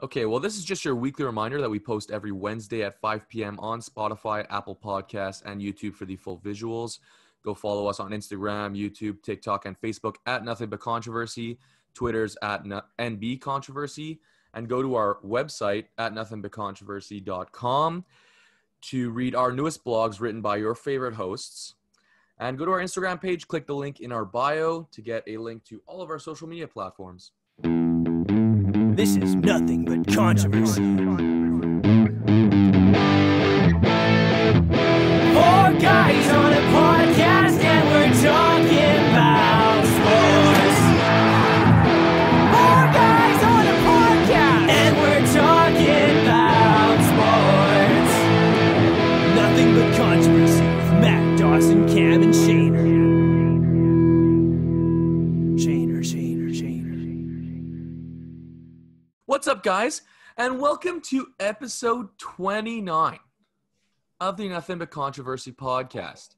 Okay, well, this is just your weekly reminder that we post every Wednesday at 5 p.m. on Spotify, Apple Podcasts, and YouTube for the full visuals. Go follow us on Instagram, YouTube, TikTok, and Facebook at Nothing But Controversy. Twitter's at NB Controversy. And go to our website at nothingbutcontroversy.com to read our newest blogs written by your favorite hosts. And go to our Instagram page, click the link in our bio to get a link to all of our social media platforms. This is Nothing But Controversy. Four guys on a podcast and we're talking about sports. Four guys on a podcast and we're talking about sports. Nothing But Controversy with Matt, Dawson, Cam, and Shaner. What's up, guys? And welcome to episode 29 of the Nothing But Controversy podcast.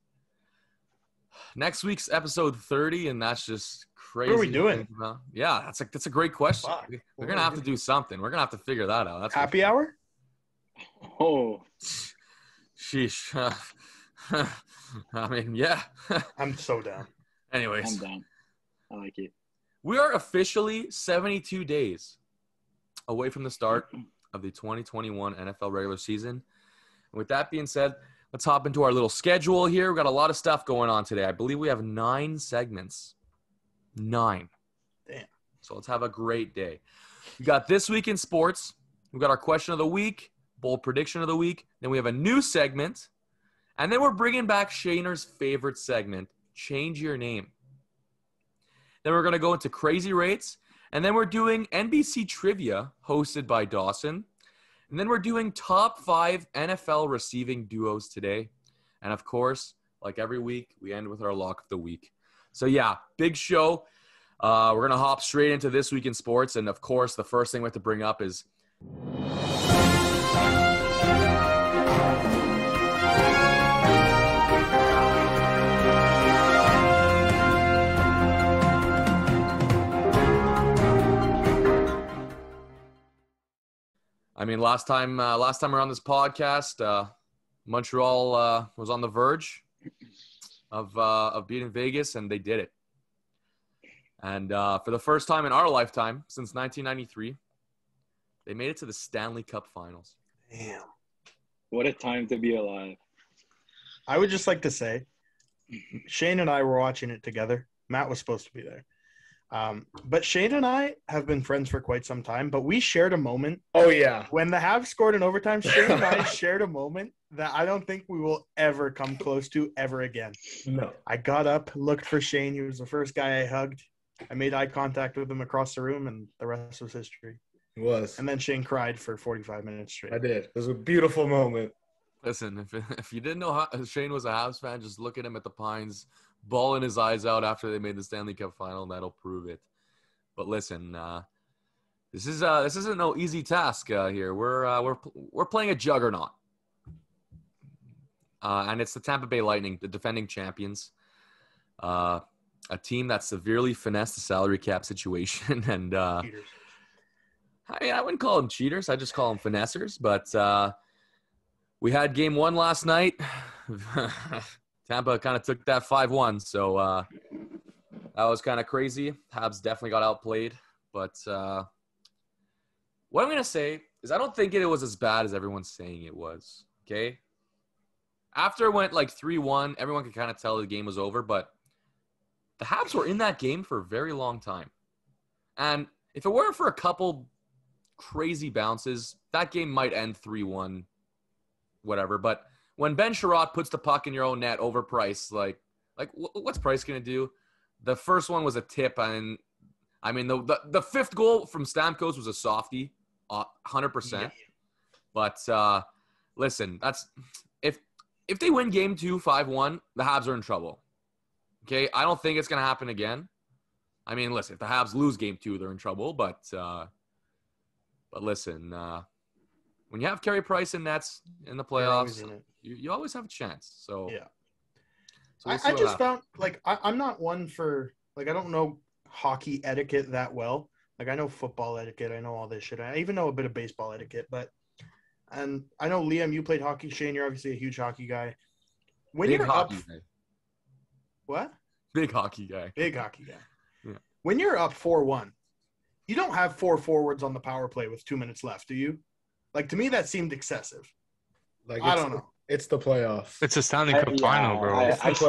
Next week's episode 30, and that's just crazy. What are we doing? Yeah, that's a great question. Fuck. We're going to have to do something. We're going to have to figure that out. That's Happy hour? Oh, Sheesh. I mean, yeah. I'm so down. Anyways. I'm down. I like it. We are officially 72 days away from the start of the 2021 NFL regular season. And with that being said, let's hop into our little schedule here. We've got a lot of stuff going on today. I believe we have 9 segments. 9. Damn. So let's have a great day. We got This Week in Sports. We've got our question of the week, bold prediction of the week. Then we have a new segment. And then we're bringing back Shaner's favorite segment, Change Your Name. Then we're going to go into Crazy Rates. And then we're doing NBC Trivia, hosted by Dawson. And then we're doing top 5 NFL receiving duos today. And of course, like every week, we end with our lock of the week. So yeah, big show. We're going to hop straight into This Week in Sports. And of course, the first thing we have to bring up is I mean, last time we were on this podcast, Montreal was on the verge of beating Vegas, and they did it. And for the first time in our lifetime since 1993, they made it to the Stanley Cup Finals. Damn. What a time to be alive. I would just like to say, Shane and I were watching it together. Matt was supposed to be there. But Shane and I have been friends for quite some time, but we shared a moment. Oh, yeah. When the Habs scored in overtime, Shane and I shared a moment that I don't think we will ever come close to ever again. No. I got up, looked for Shane. He was the first guy I hugged. I made eye contact with him across the room, and the rest was history. It was. And then Shane cried for 45 minutes straight. I did. It was a beautiful moment. Listen, if you didn't know how Shane was a Habs fan, just look at him at the Pines, bawling his eyes out after they made the Stanley Cup final, and that'll prove it. But listen, this isn't no easy task here. We're playing a juggernaut, and it's the Tampa Bay Lightning, the defending champions, a team that severely finessed the salary cap situation. And I wouldn't call them cheaters. I just call them finessers. But we had game 1 last night. Tampa kind of took that 5-1. So. That was kind of crazy. Habs definitely got outplayed. But what I'm going to say is I don't think it was as bad as everyone's saying it was, okay? After it went like 3-1, everyone could kind of tell the game was over. But the Habs were in that game for a very long time. And if it weren't for a couple crazy bounces, that game might end 3-1, whatever. But when Ben Sherratt puts the puck in your own net over Price, like what's Price going to do? The first one was a tip, and I mean the fifth goal from Stamkos was a softie, 100%. Yeah. But listen, that's if they win game 2 5-1, the Habs are in trouble. Okay, I don't think it's gonna happen again. I mean, listen, if the Habs lose game 2, they're in trouble. But listen, when you have Carey Price in nets in the playoffs, you always have a chance. So yeah. So we'll I just found, like, I'm not one for, like, I don't know hockey etiquette that well, Like, I know football etiquette. I know all this shit. I even know a bit of baseball etiquette. And I know, Liam, you played hockey. Shane, you're obviously a huge hockey guy. When Big you're hockey up, guy. what? Big hockey guy. Big hockey guy. Yeah. When you're up 4-1, you don't have 4 forwards on the power play with 2 minutes left, do you? Like, to me, that seemed excessive. Like I don't know. It's the playoffs. It's a Stanley Cup final, bro.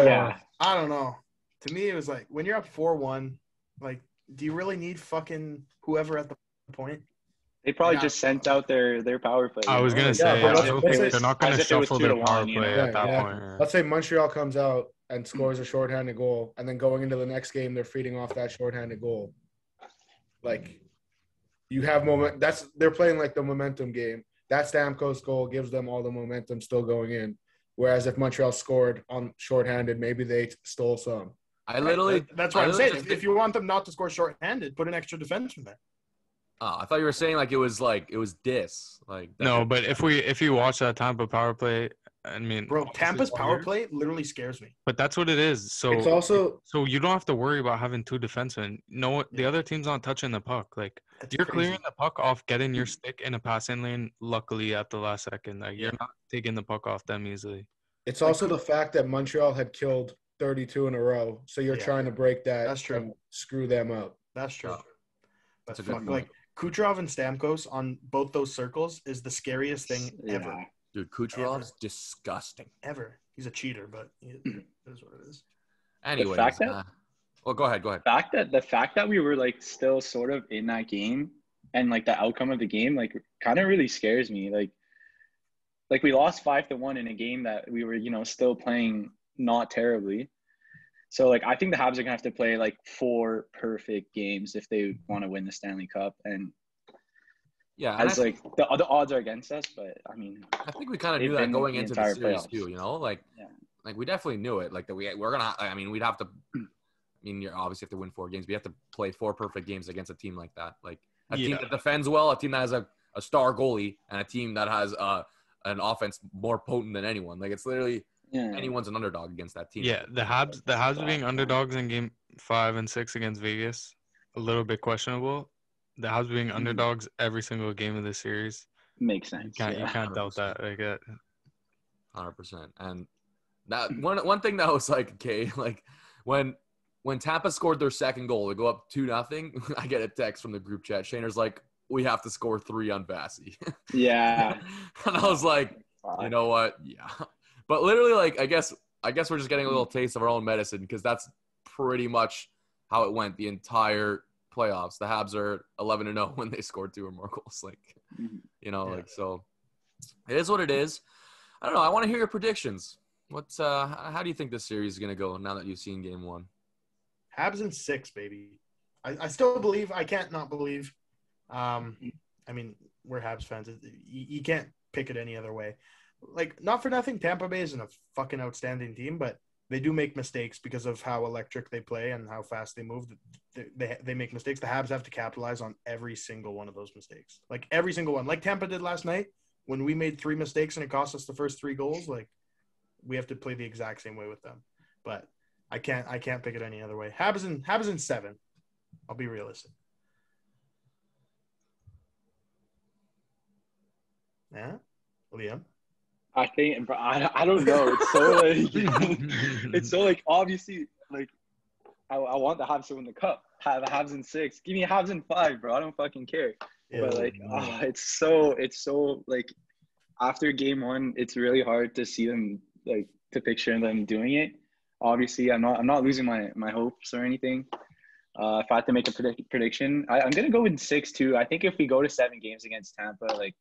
Yeah. I don't know. To me, it was like, when you're up 4-1, like, do you really need fucking whoever at the point? They probably Yeah. just sent out their power play. I was you know? gonna Like, say, but I don't let's think say- they're not gonna as if it was shuffle their 2-1, power you play know? at that exactly. point. Yeah. Let's say Montreal comes out and scores a shorthanded goal, and then going into the next game, they're feeding off that shorthanded goal. Like, you have moment. They're playing like the momentum game. That Stamkos goal gives them all the momentum still going in. Whereas if Montreal scored on shorthanded, maybe they stole some. I literally. That's what I I'm literally saying. just If you want them not to score shorthanded, put an extra defenseman there. Oh, I thought you were saying like it was dis. Like that's No, what- but if you watch that Tampa power play, I mean, Bro, Tampa's obviously, power play literally scares me. But that's what it is. So It's also so you don't have to worry about having 2 defensemen. No, the Yeah. other team's not touching the puck. Like That's you're crazy. clearing the puck off, getting your stick in a passing lane. Luckily, at the last second, like you're Yeah. not taking the puck off them easily. It's also the fact that Montreal had killed 32 in a row, so you're Yeah. trying to break that That's true. and screw them up. That's true. Oh, But that's a good fuck, point. like Kucherov and Stamkos on both those circles is the scariest thing ever. Yeah. Dude, Kucherov's disgusting. Ever. He's a cheater, but it is what it is. Anyways, fact that- well, go ahead. The fact that we were like still sort of in that game and like the outcome of the game like kind of really scares me. Like we lost 5-1 in a game that we were, you know, still playing not terribly. So like I think the Habs are gonna have to play like 4 perfect games if they want to win the Stanley Cup. And Yeah, and as like the odds are against us, but I mean I think we kind of they've knew that been going the into the entire series playoffs. too. You know, like we definitely knew it. Like that we're gonna. I mean, we'd have to. I mean, you obviously have to win 4 games. We have to play 4 perfect games against a team like that. Like a team that defends well, a team that has a star goalie, and a team that has an offense more potent than anyone. Like it's literally anyone's an underdog against that team. Yeah, the Habs being underdogs in game 5 and 6 against Vegas, a little bit questionable. The Habs being underdogs every single game of the series, makes sense. you can't doubt that. Like 100%. And that one thing that was like, okay, like when Tampa scored their second goal to go up 2-0, I get a text from the group chat. Shaner's like, we have to score 3 on Bassey. Yeah. And I was like, you know what? Yeah. But literally, like, I guess we're just getting a little taste of our own medicine because that's pretty much how it went the entire playoffs. The Habs are 11-0 when they scored 2 or more goals. Like, you know, like, so it is what it is. I don't know. I want to hear your predictions. How do you think this series is going to go now that you've seen game 1? Habs in 6, baby. I still believe. I can't not believe. I mean, we're Habs fans. You can't pick it any other way. Like, not for nothing, Tampa Bay isn't a fucking outstanding team, but they do make mistakes because of how electric they play and how fast they move. They make mistakes. The Habs have to capitalize on every single one of those mistakes. Like, every single one. Like Tampa did last night when we made 3 mistakes and it cost us the first 3 goals. Like, we have to play the exact same way with them. But I can't pick it any other way. Habs in 7. I'll be realistic. Yeah, Liam. I think, but I don't know. It's so like, it's so like obviously like, I want the Habs to win the cup. Have the Habs in 6. Give me Habs in 5, bro. I don't fucking care. Yeah. But like, it's so like, after game 1, it's really hard to see them like to picture them doing it. Obviously, I'm not losing my hopes or anything. If I had to make a prediction, I'm gonna go in 6 too. I think if we go to 7 games against Tampa, like.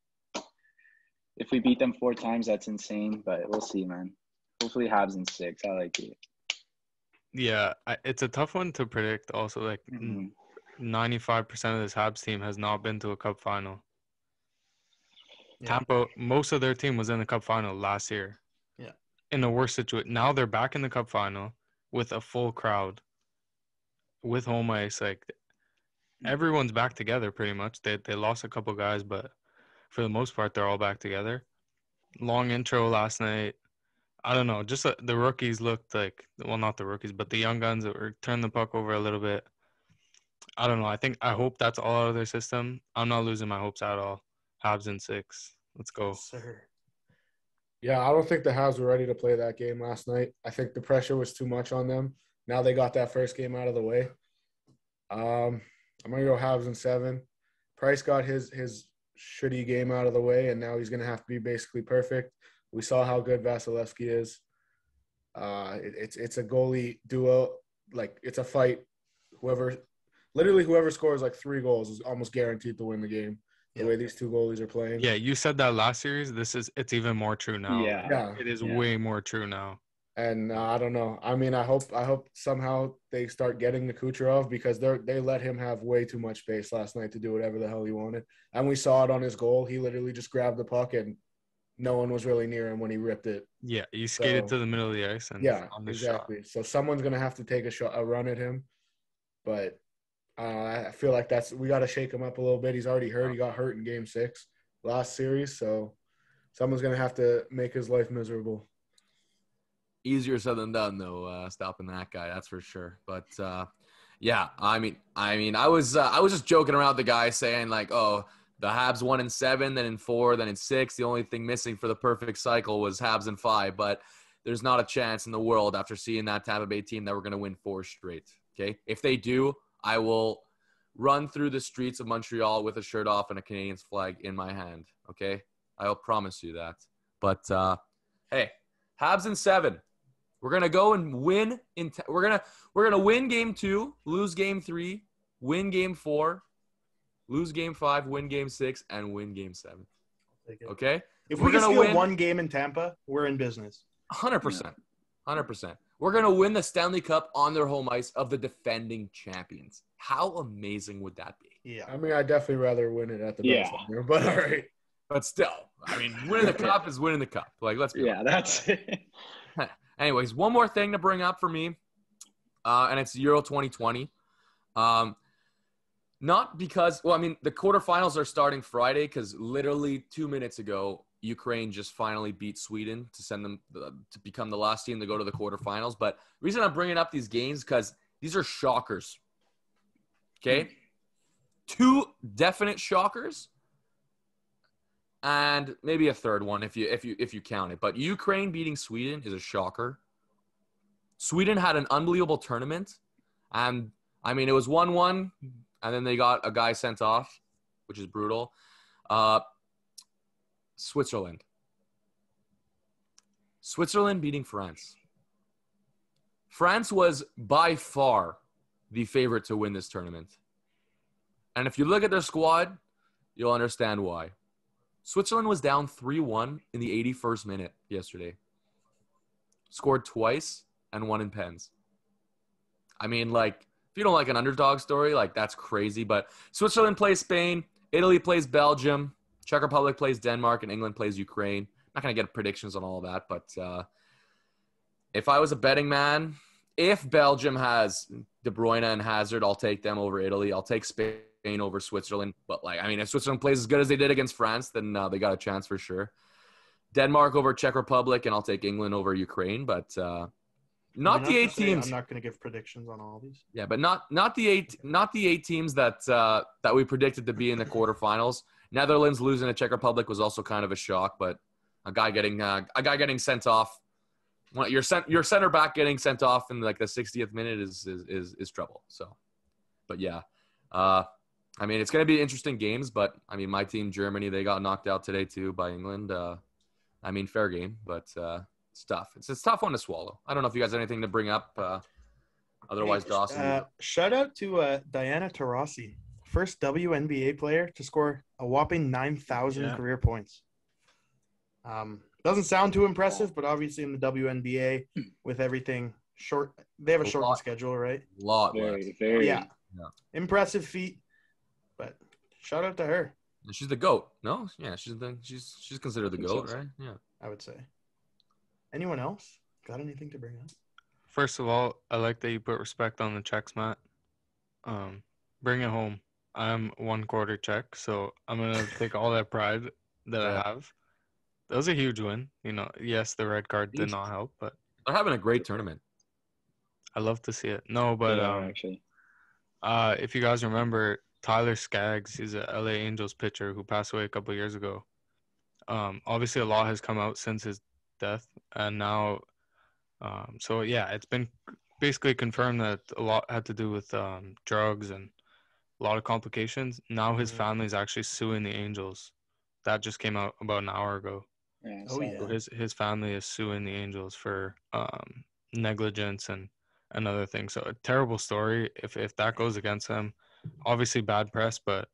If we beat them 4 times, that's insane. But we'll see, man. Hopefully, Habs in 6. I like it. yeah, it's a tough one to predict. Also, like 95% of this Habs team has not been to a cup final. Yeah. Tampa, most of their team was in the cup final last year. Yeah. In a worse situation. Now they're back in the cup final with a full crowd, with home ice. Like everyone's back together pretty much. They lost a couple guys, but for the most part, they're all back together. Long intro last night. I don't know. Just the rookies looked like, well, not the rookies, but the young guns that were turned the puck over a little bit. I don't know. I hope that's all out of their system. I'm not losing my hopes at all. Habs in 6. Let's go. Yes, sir. Yeah, I don't think the Habs were ready to play that game last night. I think the pressure was too much on them. Now they got that first game out of the way. I'm gonna go Habs in 7. Price got his shitty game out of the way, and now he's gonna have to be basically perfect. We saw how good Vasilevsky is. It's a goalie duo. Like, it's a fight. Whoever scores like 3 goals is almost guaranteed to win the game. The way these two goalies are playing. Yeah, you said that last series. It's even more true now. Yeah. It is way more true now. And I don't know. I mean, I hope somehow they start getting the Kucherov, because they let him have way too much space last night to do whatever the hell he wanted. And we saw it on his goal. He literally just grabbed the puck and no one was really near him when he ripped it. Yeah, he skated to the middle of the ice and on the exactly. shot. So someone's gonna have to take a run at him, but I feel like we got to shake him up a little bit. He's already hurt. He got hurt in Game 6 last series, so someone's gonna have to make his life miserable. Easier said than done, though, stopping that guy. That's for sure. But yeah, I mean, I was just joking around with the guy saying like, oh, the Habs won in 7, then in 4, then in 6. The only thing missing for the perfect cycle was Habs in 5. But there's not a chance in the world after seeing that Tampa Bay team that we're going to win 4 straight. Okay, if they do, I will run through the streets of Montreal with a shirt off and a Canadiens flag in my hand. Okay, I'll promise you that. But hey, Habs in 7. We're gonna go and win. We're gonna win Game 2, lose Game 3, win Game 4, lose Game 5, win Game 6, and win Game 7. Okay. If we're gonna win 1 game in Tampa, we're in business. 100%. 100%. We're gonna win the Stanley Cup on their home ice of the defending champions. How amazing would that be? Yeah. I mean, I'd definitely rather win it at the Bell Center, but all right. But still, I mean, winning the cup is winning the cup. Like, let's be honest. That's it. Anyways, one more thing to bring up for me, and it's Euro 2020. Not because – well, I mean, the quarterfinals are starting Friday because literally 2 minutes ago, Ukraine just finally beat Sweden to send them to become the last team to go to the quarterfinals. But the reason I'm bringing up these games because these are shockers, okay? 2 definite shockers. And maybe a third one if you count it. But Ukraine beating Sweden is a shocker. Sweden had an unbelievable tournament. And, I mean, it was 1-1, and then they got a guy sent off, which is brutal. Switzerland beating France. France was by far the favorite to win this tournament. And if you look at their squad, you'll understand why. Switzerland was down 3-1 in the 81st minute yesterday. Scored twice and won in pens. I mean, like, if you don't like an underdog story, like, that's crazy. But Switzerland plays Spain. Italy plays Belgium. Czech Republic plays Denmark. And England plays Ukraine. I'm not going to get predictions on all of that. But if I was a betting man, if Belgium has De Bruyne and Hazard, I'll take them over Italy. I'll take Spain over Switzerland. But, like, I mean, if Switzerland plays as good as they did against France, then they got a chance for sure. Denmark over Czech Republic, and I'll take England over Ukraine. But not the 8 teams. I'm not going to give predictions on all these. Yeah, but not the 8 teams that we predicted to be in the quarterfinals. Netherlands losing to Czech Republic was also kind of a shock, but a guy getting sent off. Your center back getting sent off in like the 60th minute is trouble. So, but yeah. I mean, it's going to be interesting games, but, I mean, my team, Germany, they got knocked out today, too, by England. I mean, fair game, but it's tough. It's a tough one to swallow. I don't know if you guys have anything to bring up. Otherwise, Dawson. Shout out to Diana Taurasi, first WNBA player to score a whopping 9,000 career points. Doesn't sound too impressive, but obviously in the WNBA, with everything short, they have a shortened schedule, right? Very. Yeah. Impressive feat. But shout out to her. She's the GOAT. No? Yeah, she's considered the GOAT, right? Yeah. I would say. Anyone else got anything to bring up? First of all, I like that you put respect on the Czechs, Matt. Bring it home. I'm 1/4 Czech, so I'm going to take all that pride that I have. That was a huge win. You know, yes, the red card did not help, but they're having a great tournament. I love to see it. No, but actually. If you guys remember, Tyler Skaggs, he's a LA Angels pitcher who passed away a couple of years ago. Obviously, a lot has come out since his death, and now, so yeah, it's been basically confirmed that a lot had to do with drugs and a lot of complications. Now his family is actually suing the Angels. That just came out about an hour ago. Yeah, Oh, yeah. So his family is suing the Angels for negligence and other things. So a terrible story. If that goes against them, obviously bad press, but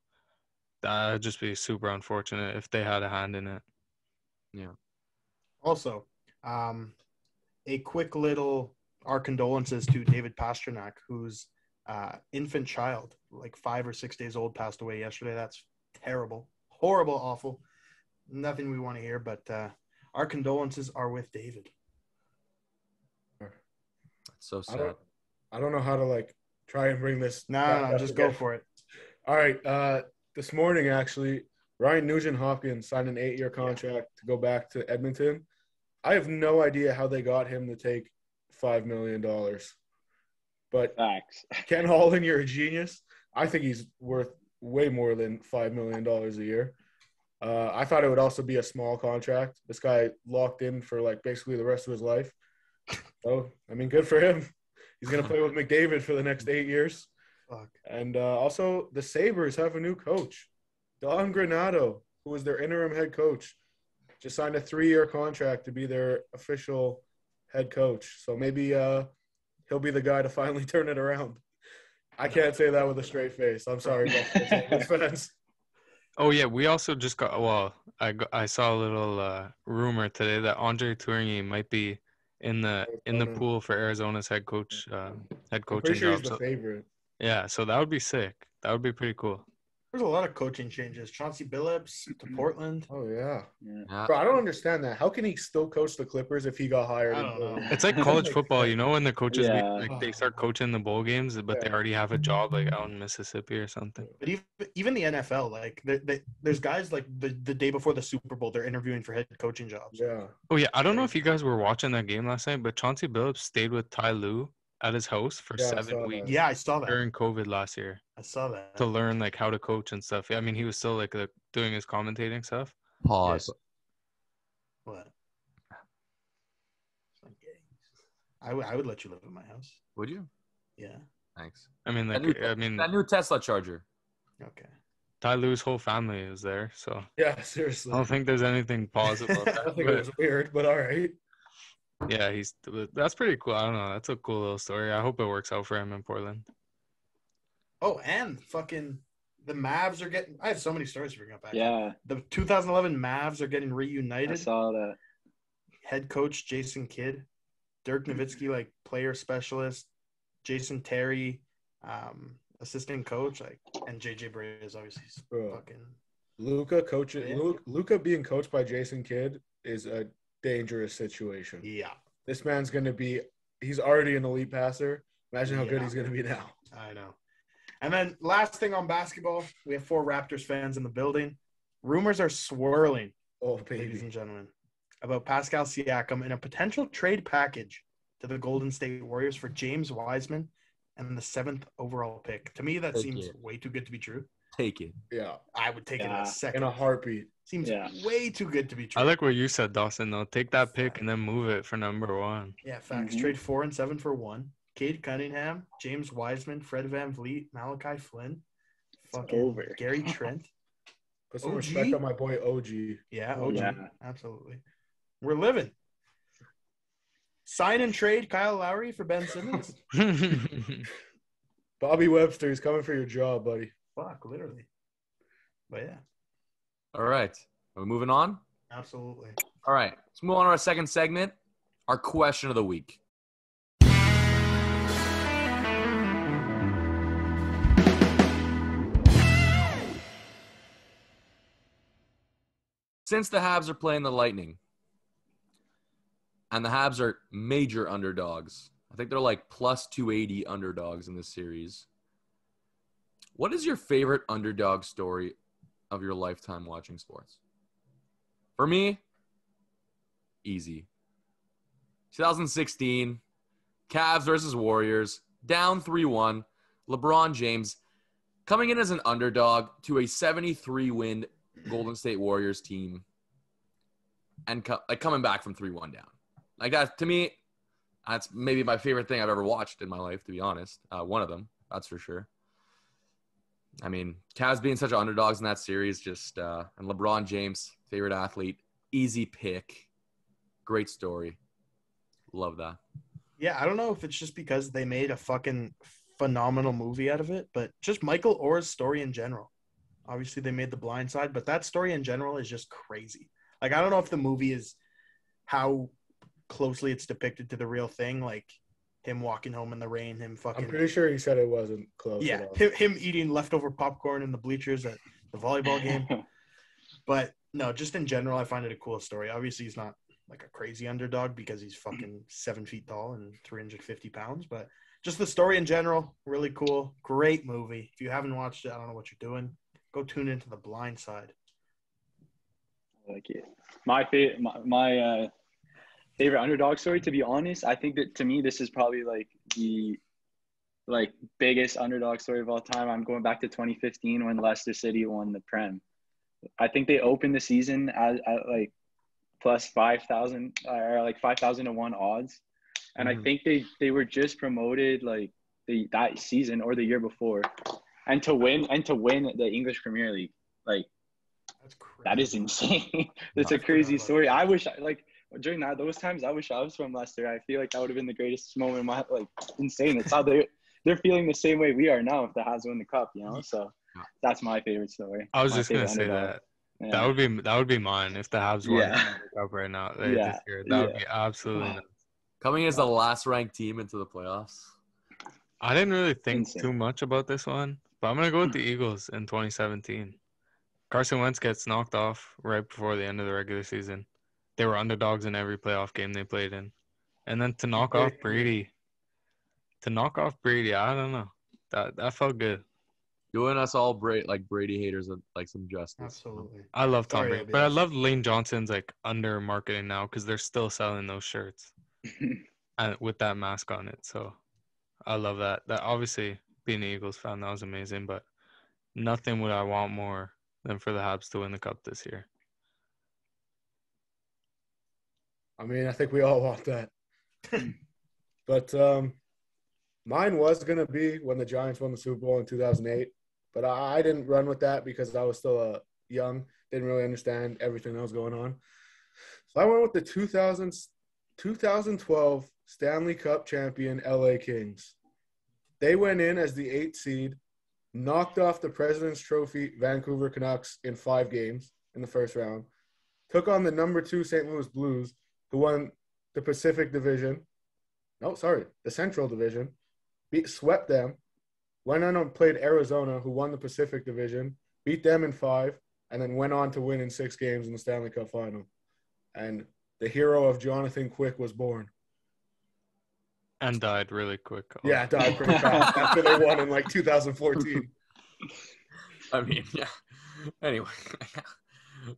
that'd just be super unfortunate if they had a hand in it. Yeah. Also, a quick little our condolences to David Pasternak, whose infant child, like 5 or 6 days old, passed away yesterday. That's terrible, horrible, awful. Nothing we want to hear, but our condolences are with David. It's so sad. I don't know how to like try and bring this. No, just go for it. All right. This morning, actually, Ryan Nugent-Hopkins signed an 8-year contract to go back to Edmonton. I have no idea how they got him to take $5 million. But Facts. Ken Holland, you're a genius. I think he's worth way more than $5 million a year. I thought it would also be a small contract. This guy locked in for like basically the rest of his life. So, I mean, good for him. He's going to play with McDavid for the next 8 years. Fuck. And also, the Sabres have a new coach. Don Granato, who was their interim head coach, just signed a 3-year contract to be their official head coach. So maybe he'll be the guy to finally turn it around. I can't say that with a straight face. I'm sorry about the fans. Oh yeah, we also just got. Well, I saw a little rumor today that Andre Tourigny might be in the pool for Arizona's head coaching I'm pretty sure he's job. the favorite. Yeah, so that would be sick. That would be pretty cool. There's a lot of coaching changes. Chauncey Billups to Portland. Oh, yeah. Yeah. Bro, I don't understand that. How can he still coach the Clippers if he got hired? I don't know. It's like college football, you know, when the coaches Yeah. they start coaching the bowl games, but they already have a job like out in Mississippi or something. But even the NFL, like there's guys like the day before the Super Bowl, they're interviewing for head coaching jobs. Yeah. Oh yeah, I don't know if you guys were watching that game last night, but Chauncey Billups stayed with Ty Lue at his house for Yeah, I 7 saw weeks that. Yeah, I saw that. during COVID last year I saw that. to learn like how to coach and stuff. I mean, he was still like doing his commentating stuff. Pause. What? I would let you live in my house. Would you? Yeah. Thanks. I mean, like, That new Tesla charger. Okay. Ty Lue's whole family is there, so Yeah, I seriously. don't think there's anything positive about I that. think it was weird, but all right. Yeah, that's pretty cool. I don't know. That's a cool little story. I hope it works out for him in Portland. Oh, and fucking the Mavs are getting. I have so many stories to bring up. Actually. Yeah, The 2011 Mavs are getting I reunited. saw that. Head coach Jason Kidd, Dirk Nowitzki, like player specialist, Jason Terry, assistant coach, like, and JJ Bray is obviously Bro. fucking. Luka being coached by Jason Kidd is a dangerous situation. Yeah, This man's going to be – he's already an elite passer. Imagine how good Yeah. he's going to be now. I know. And then last thing on basketball, we have 4 Raptors fans in the building. Rumors are swirling, Oh, ladies baby. and gentlemen, about Pascal Siakam in a potential trade package to the Golden State Warriors for James Wiseman and the 7th overall pick. To me, that Take seems it. way too good to be true. Take it. Yeah, I would take it in Yeah. a second. in a heartbeat. Seems Yeah. way too good to be true. I like what you said, Dawson, though. Take that pick and then move it for number 1. Yeah, facts. Mhm. Trade 4 and 7 for 1. Cade Cunningham, James Wiseman, Fred VanVleet, Malachi Flynn, fucking over. Gary Trent. Put some OG? respect on my boy OG. Yeah, Oh, OG. yeah. Absolutely. We're living. Sign and trade Kyle Lowry for Ben Simmons. Bobby Webster, he's coming for your job, buddy. Fuck, literally. But yeah, All right. Are we moving on? absolutely. All right. Let's move on to our second segment, our question of the week. Since the Habs are playing the Lightning, and the Habs are major underdogs, I think they're like plus 280 underdogs in this series. What is your favorite underdog story of your lifetime watching sports? For me, easy. 2016, Cavs versus Warriors, down 3-1. LeBron James coming in as an underdog to a 73-win Golden State Warriors team and coming back from 3-1 down. Like that, to me, that's maybe my favorite thing I've ever watched in my life, to be honest. One of them, that's for sure. I mean, Cavs being such underdogs in that series, just and LeBron James, favorite athlete, easy pick, great story. Love that. Yeah, I don't know if it's just because they made a fucking phenomenal movie out of it, but just Michael Orr's story in general. Obviously, they made The Blind Side, but that story in general is just crazy. Like, I don't know if the movie is how closely it's depicted to the real thing, like him walking home in the rain, him fucking. I'm pretty sure he said it wasn't close. Yeah, at all. him eating leftover popcorn in the bleachers at the volleyball game. But no, just in general, I find it a cool story. Obviously, he's not like a crazy underdog because he's fucking 7 feet tall and 350 pounds. But just the story in general, really cool. Great movie. If you haven't watched it, I don't know what you're doing. Go tune into The Blind Side. I like it. My favorite underdog story, to be honest, I think that to me this is probably like the biggest underdog story of all time. I'm going back to 2015 when Leicester City won the Prem. I think they opened the season at like plus 5,000 or like 5,000 to 1 odds, and I think they were just promoted like that season or the year before, and to win the English Premier League, like That's crazy. that is insane. That's a crazy story. I wish during those times, I wish I was from Leicester. I feel like that would have been the greatest moment in my like insane. It's how they're feeling the same way we are now if the Habs win the cup, you know. So that's my favorite story. I was My just gonna favorite say underdog. that. Yeah. That would be mine if the Habs won Yeah. the cup right now. Yeah. This year. That would be absolutely nuts. Coming as the last ranked team into the playoffs. I didn't really think Insane. too much about this one, but I'm gonna go with the Eagles in 2017. Carson Wentz gets knocked off right before the end of the regular season. They were underdogs in every playoff game they played in, and then to knock off Brady, I don't know. That felt good. Doing us all Brady haters like some justice. Absolutely. I love Tom Sorry, Brady, LBS. but I love Lane Johnson's like under marketing now because they're still selling those shirts and with that mask on it. So I love that. That obviously being an Eagles fan, that was amazing. But nothing would I want more than for the Habs to win the cup this year. I mean, I think we all want that. But mine was going to be when the Giants won the Super Bowl in 2008. But I didn't run with that because I was still young, didn't really understand everything that was going on. So I went with the 2012 Stanley Cup champion LA Kings. They went in as the 8th seed, knocked off the President's Trophy Vancouver Canucks in 5 games in the first round, took on the number 2 St. Louis Blues, who won the Pacific Division. The Central Division. Swept them. Went on and played Arizona, who won the Pacific Division, beat them in 5, and then went on to win in 6 games in the Stanley Cup Final. And the hero of Jonathan Quick was born. And died really quick. Yeah, died pretty fast after they won in like 2014. I mean, yeah. Anyway.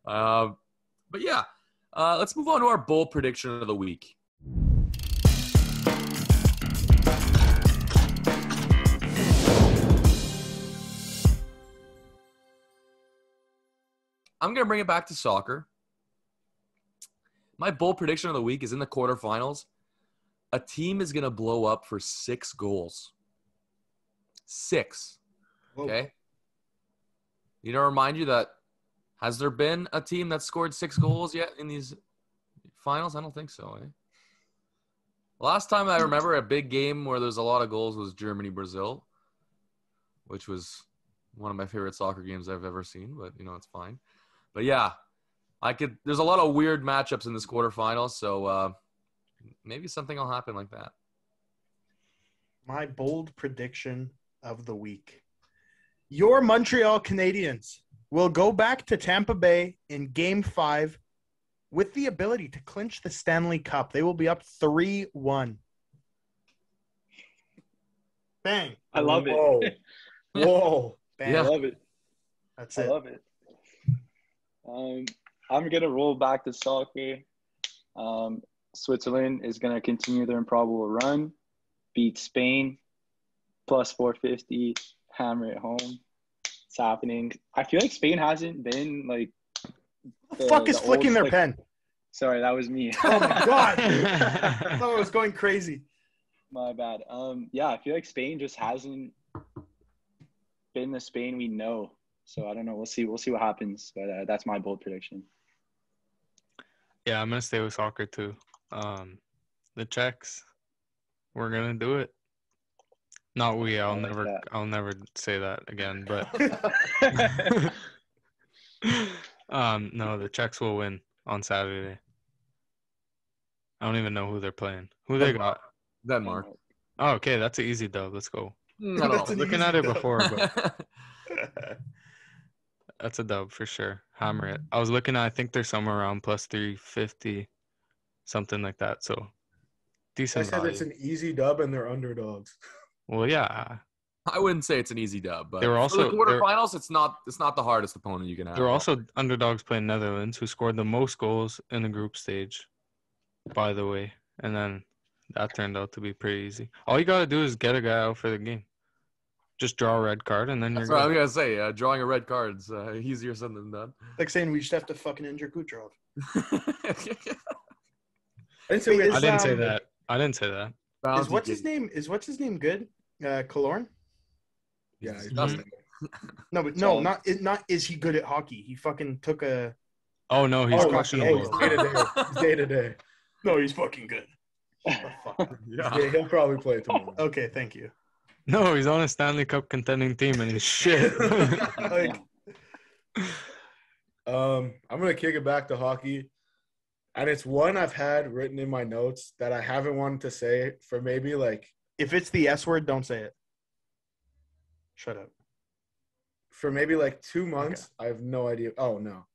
But yeah. Let's move on to our bold prediction of the week. I'm going to bring it back to soccer. My bold prediction of the week is in the quarterfinals. A team is going to blow up for 6 goals. 6. Okay? You know, remind you that has there been a team that scored 6 goals yet in these finals? I don't think so. Last time I remember a big game where there's a lot of goals was Germany-Brazil, which was one of my favorite soccer games I've ever seen, but, you know, it's fine. But, yeah, there's a lot of weird matchups in this quarterfinal, so maybe something will happen like that. My bold prediction of the week. Your Montreal Canadiens will go back to Tampa Bay in Game 5 with the ability to clinch the Stanley Cup. They will be up 3-1. Bang. I love Whoa. it. Whoa. Bang. Yeah. I love it. That's I it. love it. I'm gonna roll back to soccer. Switzerland is gonna continue their improbable run, beat Spain, plus 450, hammer it home. It's happening. I feel like Spain hasn't been like The fuck is flicking old, their like- pen? Sorry, that was me. Oh my god! I thought I was going crazy. My bad. Yeah, I feel like Spain just hasn't been the Spain we know. So I don't know. We'll see what happens. But that's my bold prediction. Yeah, I'm gonna stay with soccer too. The Czechs, we're gonna do it. Not we. I like that. I'll never say that again. But no, the Czechs will win on Saturday. I don't even know who they're playing. Who they got? Denmark. Oh, okay, that's an easy dub. Let's go. No, That's I an was looking easy at it dub. before, but that's a dub for sure. Hammer it. I was looking at, I think they're somewhere around plus 350, something like that. So I decent said value. it's an easy dub and they're underdogs. Well, yeah, I wouldn't say it's an easy dub, but They were for also- the quarterfinals. It's not the hardest opponent you can have. they're also underdogs playing Netherlands, who scored the most goals in the group stage, by the way. And then that turned out to be pretty easy. All you gotta do is get a guy out for the game. Just draw a red card, and then That's you're what I good. was gonna say. Drawing a red card's easier said than done. Like saying we just have to fucking injure Kucherov. I didn't say we Wait, had I didn't say um, that. I didn't say that. Is what's his name? Is what's his name good? Kalorn? Yeah, He's he's disgusting. No, but So- not is he good at hockey? He fucking took a. Oh no, he's Oh, questionable. he's day to day. He's day to day. No, he's fucking good. Oh, fuck. Yeah. Yeah, he'll probably play tomorrow. Okay, thank you. No, he's on a Stanley Cup contending team, and he's shit. Like, I'm gonna kick it back to hockey, and it's one I've had written in my notes that I haven't wanted to say for maybe like if it's the S word, don't say it. Shut up. for maybe like 2 months. I have no idea. Oh no,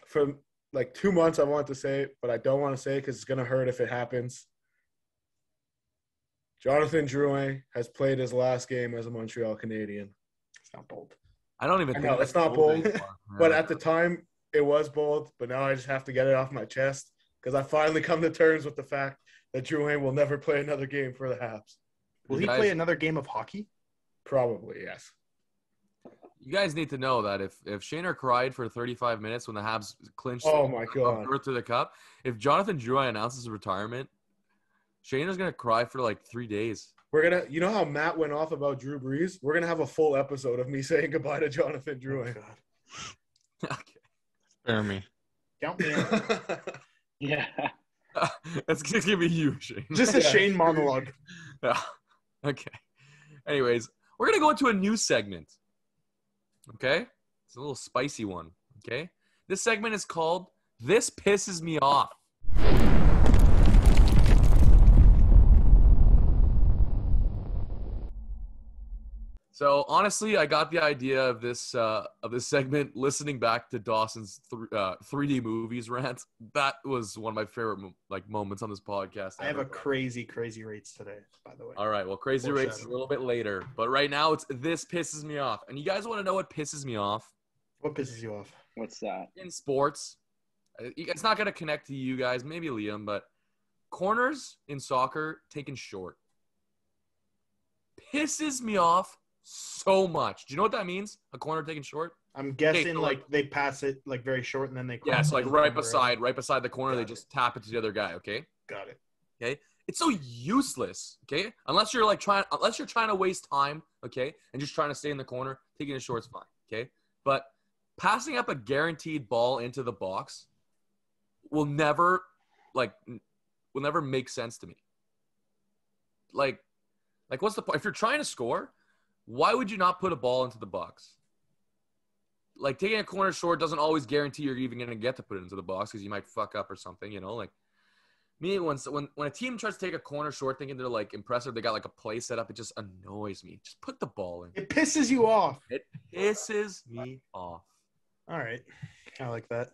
for like 2 months I want to say it, but I don't want to say it because it's gonna hurt if it happens. Jonathan Drouin has played his last game as a Montreal Canadian. It's not bold. I don't even I think know, that's it's not bold, anymore. But Yeah. at the time, it was bold. But now I just have to get it off my chest because I finally come to terms with the fact that Drouin will never play another game for the Habs. Will You he guys- play another game of hockey? Probably, yes. You guys need to know that if Shaner cried for 35 minutes when the Habs clinched Oh my God. birth to the cup, if Jonathan Drouin announces his retirement, Shaner's gonna cry for like 3 days. We're gonna, you know how Matt went off about Drew Brees? We're gonna have a full episode of me saying goodbye to Jonathan Oh, Drouin. God. Okay. Spare me. Count me out. Yeah. That's gonna be you, Shane. Just a Yeah. Shane monologue. Yeah. Okay. Anyways, we're gonna go into a new segment. Okay? It's a little spicy one. Okay? This segment is called This Pisses Me Off. So honestly, I got the idea of this segment listening back to Dawson's 3D movies rant. That was one of my favorite moments on this podcast. I have a ever. crazy rates today, by the way. All right, well, crazy rates is a little bit later, but right now it's This Pisses Me Off. And you guys want to know what pisses me off What pisses you off? What's that? in sports? It's not going to connect to you guys, maybe Liam, but corners in soccer taken short pisses me off so much. Do you know what that means? A corner taken short? I'm guessing so, like they pass it like very short and then they cross Yes, it like and right go beside the corner, Got they it. just tap it to the other guy, okay? Got it. Okay? It's so useless, okay? Unless you're trying to waste time, okay? And just trying to stay in the corner, taking a short's fine, okay? But passing up a guaranteed ball into the box will never make sense to me. Like what's the point? If you're trying to score, why would you not put a ball into the box? Like taking a corner short doesn't always guarantee you're even going to get to put it into the box because you might fuck up or something, you know? Like me, when a team tries to take a corner short thinking they're like impressive, they got like a play set up, it just annoys me. Just put the ball in. It pisses you off. It pisses me off. All right. I like that.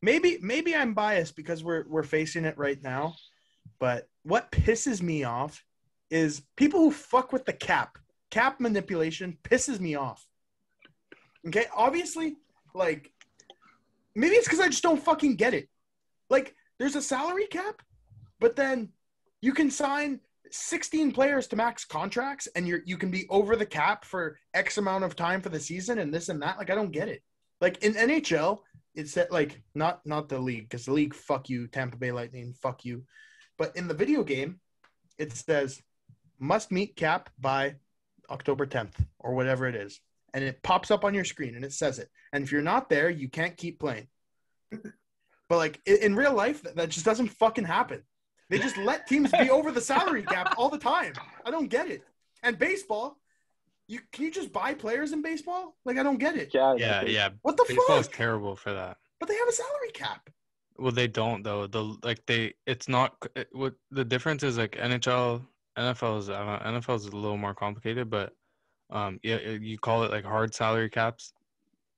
Maybe I'm biased because we're facing it right now. But what pisses me off is people who fuck with the cap. Cap manipulation pisses me off. Okay? Obviously, like, maybe it's because I just don't fucking get it. Like, there's a salary cap, but then you can sign 16 players to max contracts, and you can be over the cap for X amount of time for the season and this and that. Like, I don't get it. Like in NHL, it's that, like, not the league, because the league, fuck you, Tampa Bay Lightning, fuck you. But in the video game, it says must meet cap by October 10th or whatever it is. And it pops up on your screen and it says it. And if you're not there, you can't keep playing. But like in real life, that just doesn't fucking happen. They just let teams be over the salary cap all the time. I don't get it. And baseball, can you just buy players in baseball? Like, I don't get it. Yeah. What the Baseball is fuck? terrible for that. But they have a salary cap. Well, they don't though. It's not. What the difference is, like NFL is a little more complicated, but you call it like hard salary caps.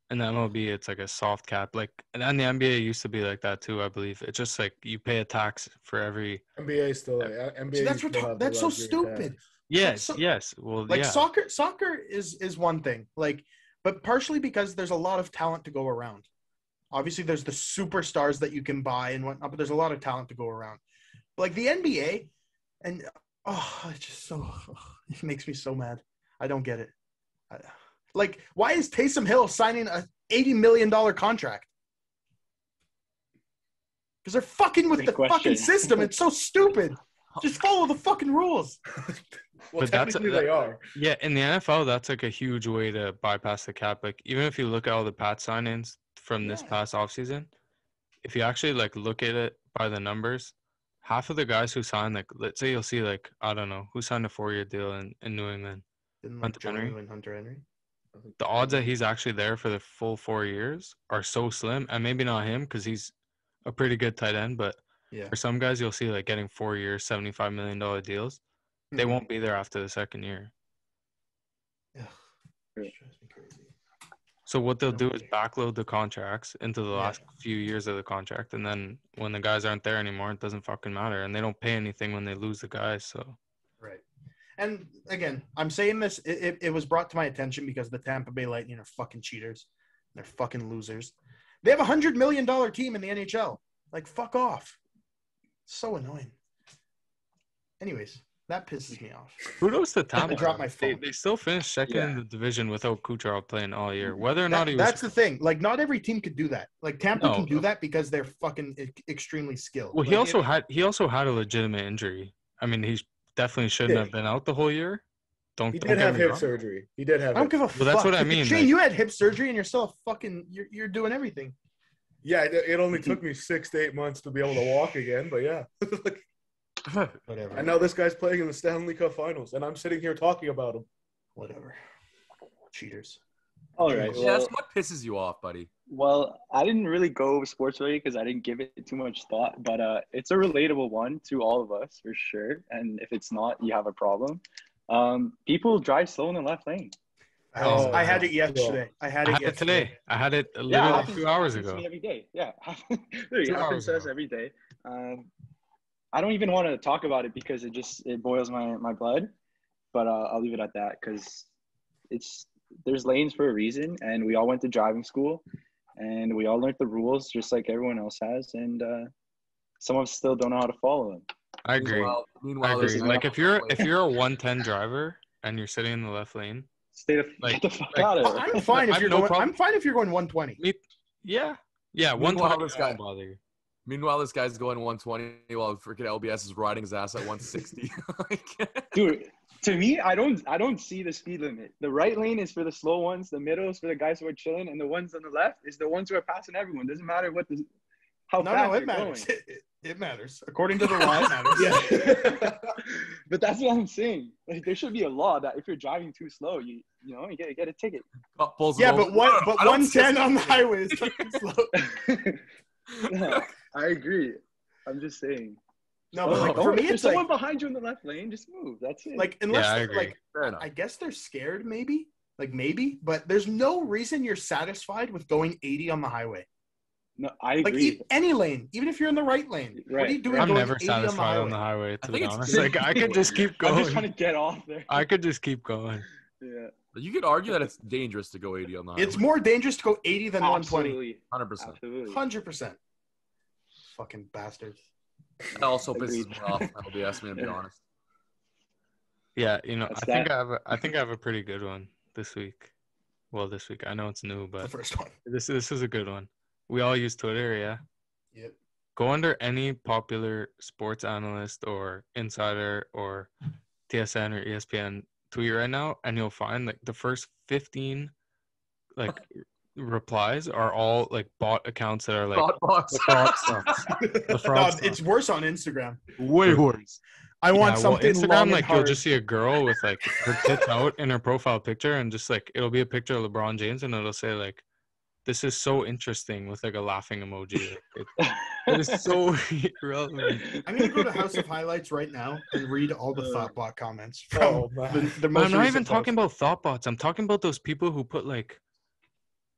In the MLB, it's like a soft cap. Like, and the NBA used to be like that too, I believe. It's just like you pay a tax for every. NBA still like NBA. See, that's so stupid. Tax. Yes, yes. Well, like yeah. soccer is one thing. Like, but partially because there's a lot of talent to go around. Obviously, there's the superstars that you can buy and whatnot, but there's a lot of talent to go around. But like the NBA, and it's just so it makes me so mad. I don't get it. Like, why is Taysom Hill signing a $80 million contract? Because they're fucking with fucking system. It's so stupid. Just follow the fucking rules. Well, But technically they are. Yeah, in the NFL, that's like a huge way to bypass the cap. Like, even if you look at all the Pat signings from this past offseason, if you actually like look at it by the numbers, half of the guys who signed, like, let's say you'll see, like, I don't know, who signed a 4-year deal in New England? Didn't Hunter Henry. The odds that he's actually there for the full 4 years are so slim, and maybe not him because he's a pretty good tight end, but for some guys you'll see like getting 4 years, $75 million deals. They won't be there after the second year. So what they'll do is backload the contracts into the last few years of the contract, and then when the guys aren't there anymore, it doesn't fucking matter, and they don't pay anything when they lose the guys. So right. And again, I'm saying this, it was brought to my attention because the Tampa Bay Lightning are fucking cheaters. They're fucking losers. They have a $100 million team in the NHL. Like, fuck off. So annoying. Anyways, that pisses me off. kudos to Tampa. I dropped my phone. They still finished second in the division without Kucherov playing all year. Whether or not he was. That's the thing. Like, not every team could do that. Like, Tampa can do that because they're fucking extremely skilled. Well, he also had a legitimate injury. I mean, he definitely shouldn't have been out the whole year. He did have hip surgery. He did have. I don't give a fuck. Well, that's what I mean. Shane, you had hip surgery and you're still a fucking. You're doing everything. Yeah, it only took me 6 to 8 months to be able to walk again, but yeah. Whatever. And now this guy's playing in the Stanley Cup Finals, and I'm sitting here talking about him. Whatever. Cheaters. All right. Yeah, that's what pisses you off, buddy. Well, I didn't really go sports related because I didn't give it too much thought, but it's a relatable one to all of us for sure. And if it's not, you have a problem. People drive slow in the left lane. I had it yesterday. I had it today. I had it literally 2 hours ago. Every day. Yeah. It happens to us every day. I don't even want to talk about it because it boils my blood, but I'll leave it at that because there's lanes for a reason, and we all went to driving school, and we all learned the rules just like everyone else has, and some of us still don't know how to follow them. I agree. Meanwhile, Like if you're a 110 driver and you're sitting in the left lane, get the fuck out of it. I'm fine if you're going. I'm fine if you're going 120. Yeah. 120. Meanwhile, this guy's going 120 while freaking LBS is riding his ass at 160. Dude, to me, I don't see the speed limit. The right lane is for the slow ones. The middle is for the guys who are chilling, and the ones on the left is the ones who are passing everyone. Doesn't matter how fast it matters. It matters. According to the law, it matters. Yeah. But that's what I'm saying. Like, there should be a law that if you're driving too slow, you get a ticket. Yeah, but 110 on the highway is fucking slow. Yeah, I agree. I'm just saying. No, but like, for me, if it's someone like behind you in the left lane, just move. That's it. like unless I agree. like Fair enough. I guess they're scared, maybe. But there's no reason you're satisfied with going 80 on the highway. No, I agree. Like any lane, even if you're in the right lane. Right. What are you doing? I'm going never 80 satisfied on the highway, to be honest. Like, I could just keep going. I'm just trying to get off there. I could just keep going. Yeah. You could argue that it's dangerous to go 80 on the highway. It's more dangerous to go 80 than 120. 100%. Absolutely. 100%. Fucking bastards. That also pisses me off. LBS, man, to be honest. Yeah, That's I think I have a pretty good one this week. Well, this week I know it's new, The but first one. this is a good one. We all use Twitter, yeah. Yep. Go under any popular sports analyst or insider or TSN or ESPN tweet right now, and you'll find like the first 15 like replies are all like bot accounts that are like Thought box. the fraud stuff. The fraud No, stuff. it's worse on Instagram. Way worse. I want something Instagram, long like and you'll hard. just see a girl with like her tits out in her profile picture, and just like it'll be a picture of LeBron James, and it'll say like, "This is so interesting" with like a laughing emoji. It is so irrelevant. I'm gonna go to House of Highlights right now and read all the Thoughtbot comments from Oh, man. the But most I'm not even recent talking post. about Thoughtbots. I'm talking about those people who put like,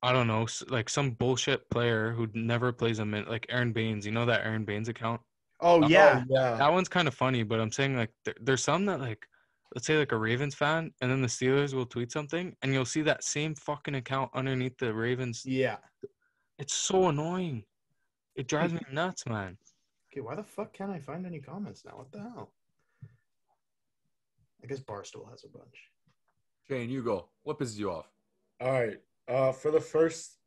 I don't know, like some bullshit player who never plays a minute, like Aaron Baines. You know that Aaron Baines account? Oh Oh, yeah, yeah. That one's kind of funny, but I'm saying like there's some that like, let's say like a Ravens fan, and then the Steelers will tweet something, and you'll see that same fucking account underneath the Ravens. yeah. It's so annoying. It drives me nuts, man. Okay, why the fuck can't I find any comments now? What the hell? I guess Barstool has a bunch. Shane, you go. What pisses you off? All right. For the first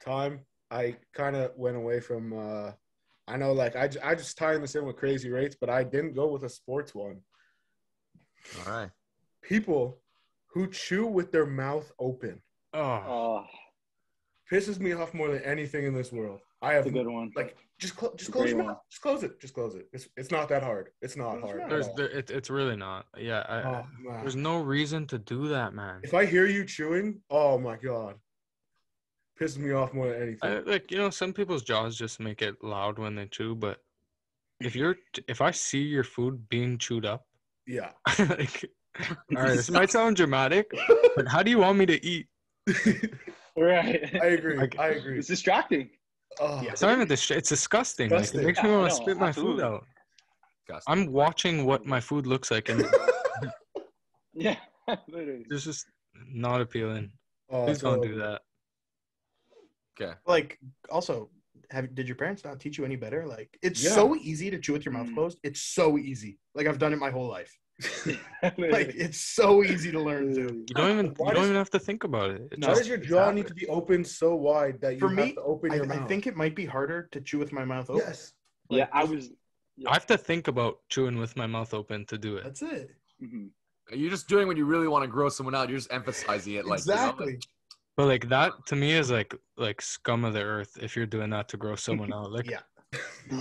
time, I kind of went away from. I know, like I just tying this in with crazy rates, but I didn't go with a sports one. All right. People who chew with their mouth open Oh, Oh, pisses me off more than anything in this world. I that's have a good one. like just a close great your one. mouth. Just close it. Just close it. It's not that hard. It's not Close your hard. mouth. at all. it's really not. Yeah, Oh, man. there's no reason to do that, man. If I hear you chewing, oh my god, pisses me off more than anything. Like some people's jaws just make it loud when they chew, but if I see your food being chewed up, Yeah. like, all right, this might sound dramatic, but how do you want me to eat? Right. I agree. Like, I agree. It's distracting. Oh, Yeah. It's not even it's disgusting. Like, Disgusting. it makes me Yeah, want I to know, spit my absolutely. food out. Disgusting. I'm watching what my food looks like, and Yeah, literally. it's just not appealing. oh, Please don't do so- that. Okay. Like, also, did your parents not teach you any better? Like, it's Yeah. so easy to chew with your mouth Mm. closed. It's so easy. Like, I've done it my whole life. Like, Literally. it's so easy to learn to. You don't Why even does- have to think about it. It No. Why just- does your it's jaw habit. need to be open so wide that you For have me, to open your I mouth? think it might be harder to chew with my mouth open. Yes. Yeah, I was. I have to think about chewing with my mouth open to do it. That's it. Mhm. You're just doing when you really want to gross someone out. You're just emphasizing it, like Exactly. But like that to me is like scum of the earth if you're doing that to gross someone out. Like Yeah.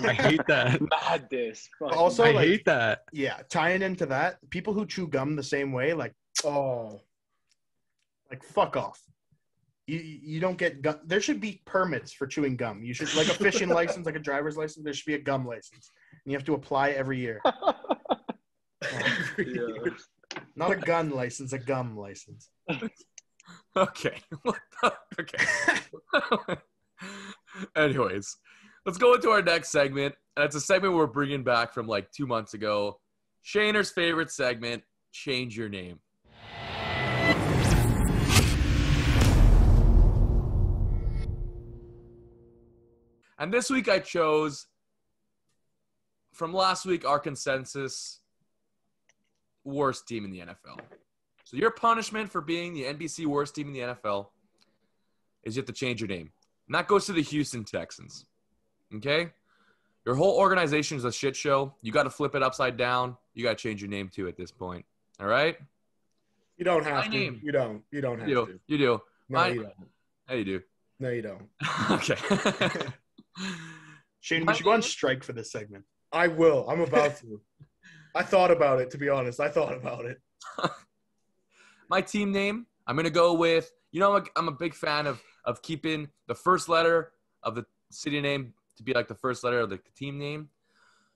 I hate that. Madness. But Fuck. also, I like, hate that. yeah, tying into that, people who chew gum the same way, like Oh, fuck off. You don't get gum. There should be permits for chewing gum. You should, like a fishing license, like a driver's license. There should be a gum license, and you have to apply every year. Yeah. Not a gun license, a gum license. Okay. What the? Okay. Anyways, let's go into our next segment. And it's a segment we're bringing back from like 2 months ago. Shaner's favorite segment, Change Your Name. And this week I chose, from last week, our consensus worst team in the NFL. So your punishment for being the NBC worst team in the NFL is you have to change your name. And that goes to the Houston Texans. Okay? Your whole organization is a shit show. You got to flip it upside down. You got to change your name too at this point. All right? you don't have My to. name. You don't. You don't have You do. to. You do. No, My- you don't. Yeah, you do. No, you don't. Okay. Shane, My we should go on name- strike for this segment. I will. I'm about to. I thought about it, to be honest. I thought about it. My team name, I'm going to go with, I'm a big fan of keeping the first letter of the city name to be like the first letter of the team name.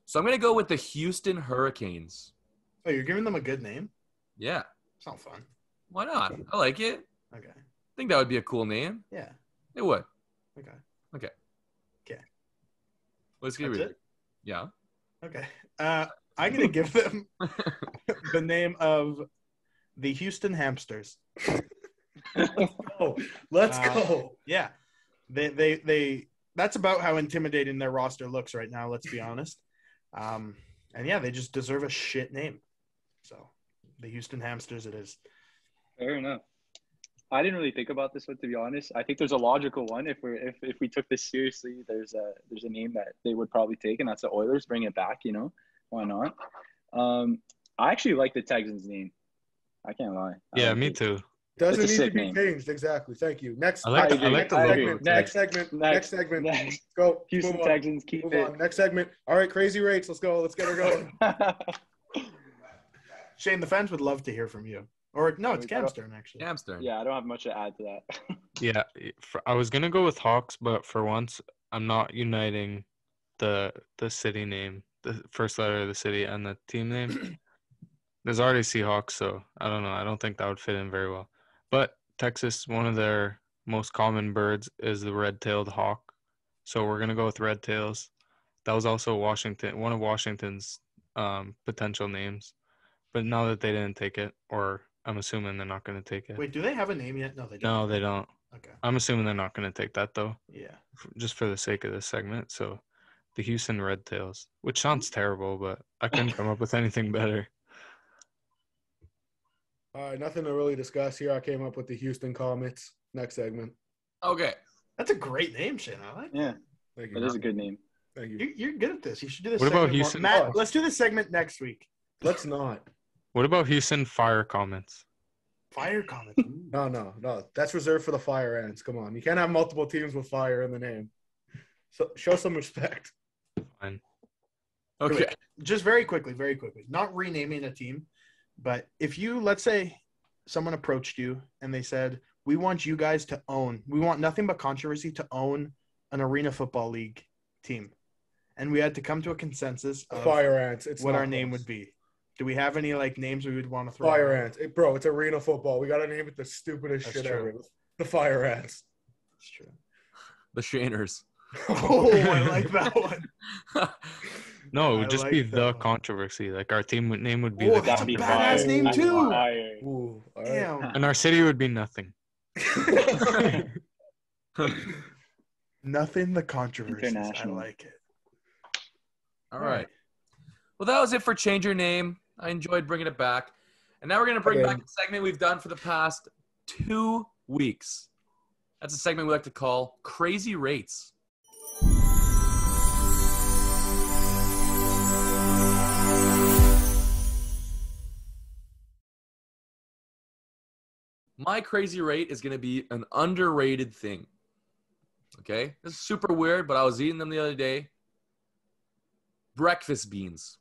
So I'm going to go with the Houston Hurricanes. Oh, you're giving them a good name? Yeah. It's not fun. Why not? I like it. Okay. I think that would be a cool name. Yeah. It would. Okay. Let's get That's rid of it? it. Yeah. Okay. I'm going to give them the name of the Houston Hamsters. Oh, let's Uh, go. Yeah. They that's about how intimidating their roster looks right now, let's be honest. And yeah, they just deserve a shit name. So The Houston Hamsters it is. Fair enough. I didn't really think about this one, to be honest. I think there's a logical one. If we took this seriously, there's a name that they would probably take, and that's the Oilers. Bring it back, why not? I actually like the Texans name. I can't lie. Yeah, me too. Doesn't It's a need to sick be name. changed. Exactly. Thank you. Next. I like the logo. Next segment. Next segment. Next. Go. Houston Move on. Texans, keep Move it. on. Next segment. All right, crazy rates. Let's go. Let's get her going. Shane, the fans would love to hear from you. Or no, it's Cam's turn actually. Cam's turn. Yeah, I don't have much to add to that. Yeah, I was gonna go with Hawks, but for once, I'm not uniting the city name, the first letter of the city, and the team name. There's already Seahawks, so I don't know. I don't think that would fit in very well. But Texas, one of their most common birds is the red-tailed hawk, so we're gonna go with red tails. That was also one of Washington's potential names, but now that they didn't take it, or I'm assuming they're not going to take it. Wait, do they have a name yet? No, they don't. No, they don't. Okay. I'm assuming they're not going to take that, though, Yeah. just for the sake of this segment. So the Houston Red Tails, which sounds terrible, but I couldn't come up with anything better. All right, nothing to really discuss here. I came up with the Houston Comets. Next segment. Okay. That's a great name, Shane. I like it. Yeah, Thank it you. is a good name. Thank you. You're good at this. You should do this. What about segment more. Houston? Matt, let's do this segment next week. Let's not. What about Houston Fire Comments? Fire comment. No. That's reserved for the Fire Ants. Come on. You can't have multiple teams with fire in the name. So show some respect. Fine. Okay. Just very quickly. Not renaming a team, but if you, let's say, someone approached you and they said, we want you guys to own, we want nothing but controversy to own an Arena Football League team. And we had to come to a consensus of Fire Ants. It's what not our name close. would be. Do we have any names we would want to throw? Fire out? Ants. Bro, it's Arena Football. We got to name it the stupidest That's shit true. ever. The Fire Ants. That's true. The Shaners. Oh, I like that one. No, it I would just like be that the one. controversy. Like our team name would be Oh, the that's a That'd be badass controversy. name That's too. fire. Ooh, all right. Damn. And our city would be nothing. Nothing the controversies. I International. like it. All right. Well, that was it for Change Your Name. I enjoyed bringing it back. And now we're going to bring Okay. back the segment we've done for the past 2 weeks. That's a segment we like to call Crazy Rates. My crazy rate is going to be an underrated thing. Okay? This is super weird, but I was eating them the other day. Breakfast beans.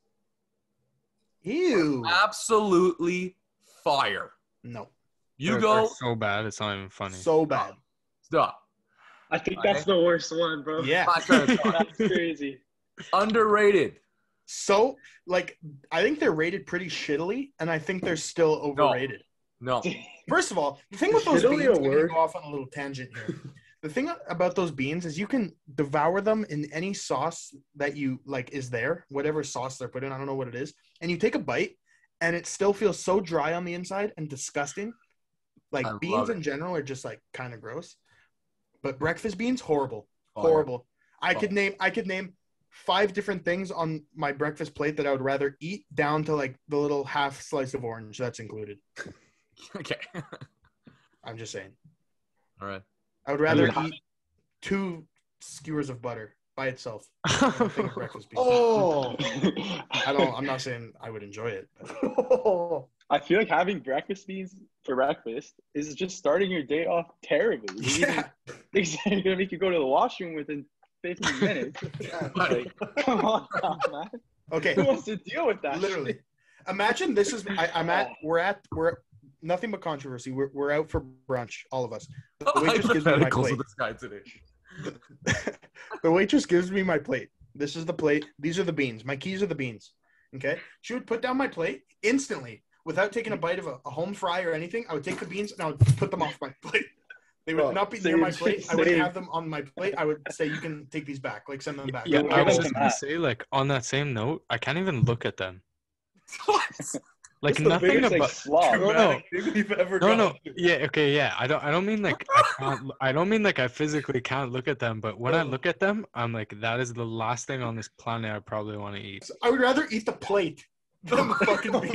Ew. Absolutely fire. No. You They're go, so bad, it's not even funny. So bad. stop. I think that's the worst one, bro. Yeah. I'm not trying to talk. That's crazy. Underrated. So, I think they're rated pretty shittily, and I think they're still overrated. No. First of all, the thing with those Shittily beans, a I'm gonna word? go off on a little tangent here. The thing about those beans is you can devour them in any sauce that you is there, whatever sauce they're put in. I don't know what it is. And you take a bite, and it still feels so dry on the inside and disgusting. I Beans love in general are just kind of gross. But breakfast beans, horrible. Fire. Horrible. I Fire. could name 5 different things on my breakfast plate that I would rather eat, down to the little half slice of orange that's included. Okay. I'm just saying. All right. I would rather Yeah. eat 2 skewers of butter by itself than a thing of breakfast beans. Oh. I'm not saying I would enjoy it. But I feel like having breakfast beans for breakfast is just starting your day off terribly. yeah. It's gonna make you go to the washroom within 15 minutes. Like, come on, man. Okay. Who wants to deal with that? Literally. Imagine this is we're nothing but controversy. We're out for brunch, all of us. The waitress gives me my Hypotheticals plate. with this guy today. The waitress gives me my plate. This is the plate. These are the beans. My keys are the beans. Okay. She would put down my plate instantly without taking a bite of a home fry or anything. I would take the beans and I would put them off my plate. They would not be near my plate. I wouldn't have them on my plate. I would say, you can take these back. Send them back. Yeah, Give I was them just to gonna Matt. say, on that same note, I can't even look at them. What? It's the Nothing biggest, about. slob. No, no. Dramatic thing we've ever No, done. no, yeah, okay, yeah. I don't mean I can't. I don't mean I physically can't look at them. But when I look at them, I'm like, that is the last thing on this planet I probably want to eat. I would rather eat the plate Them fucking beans.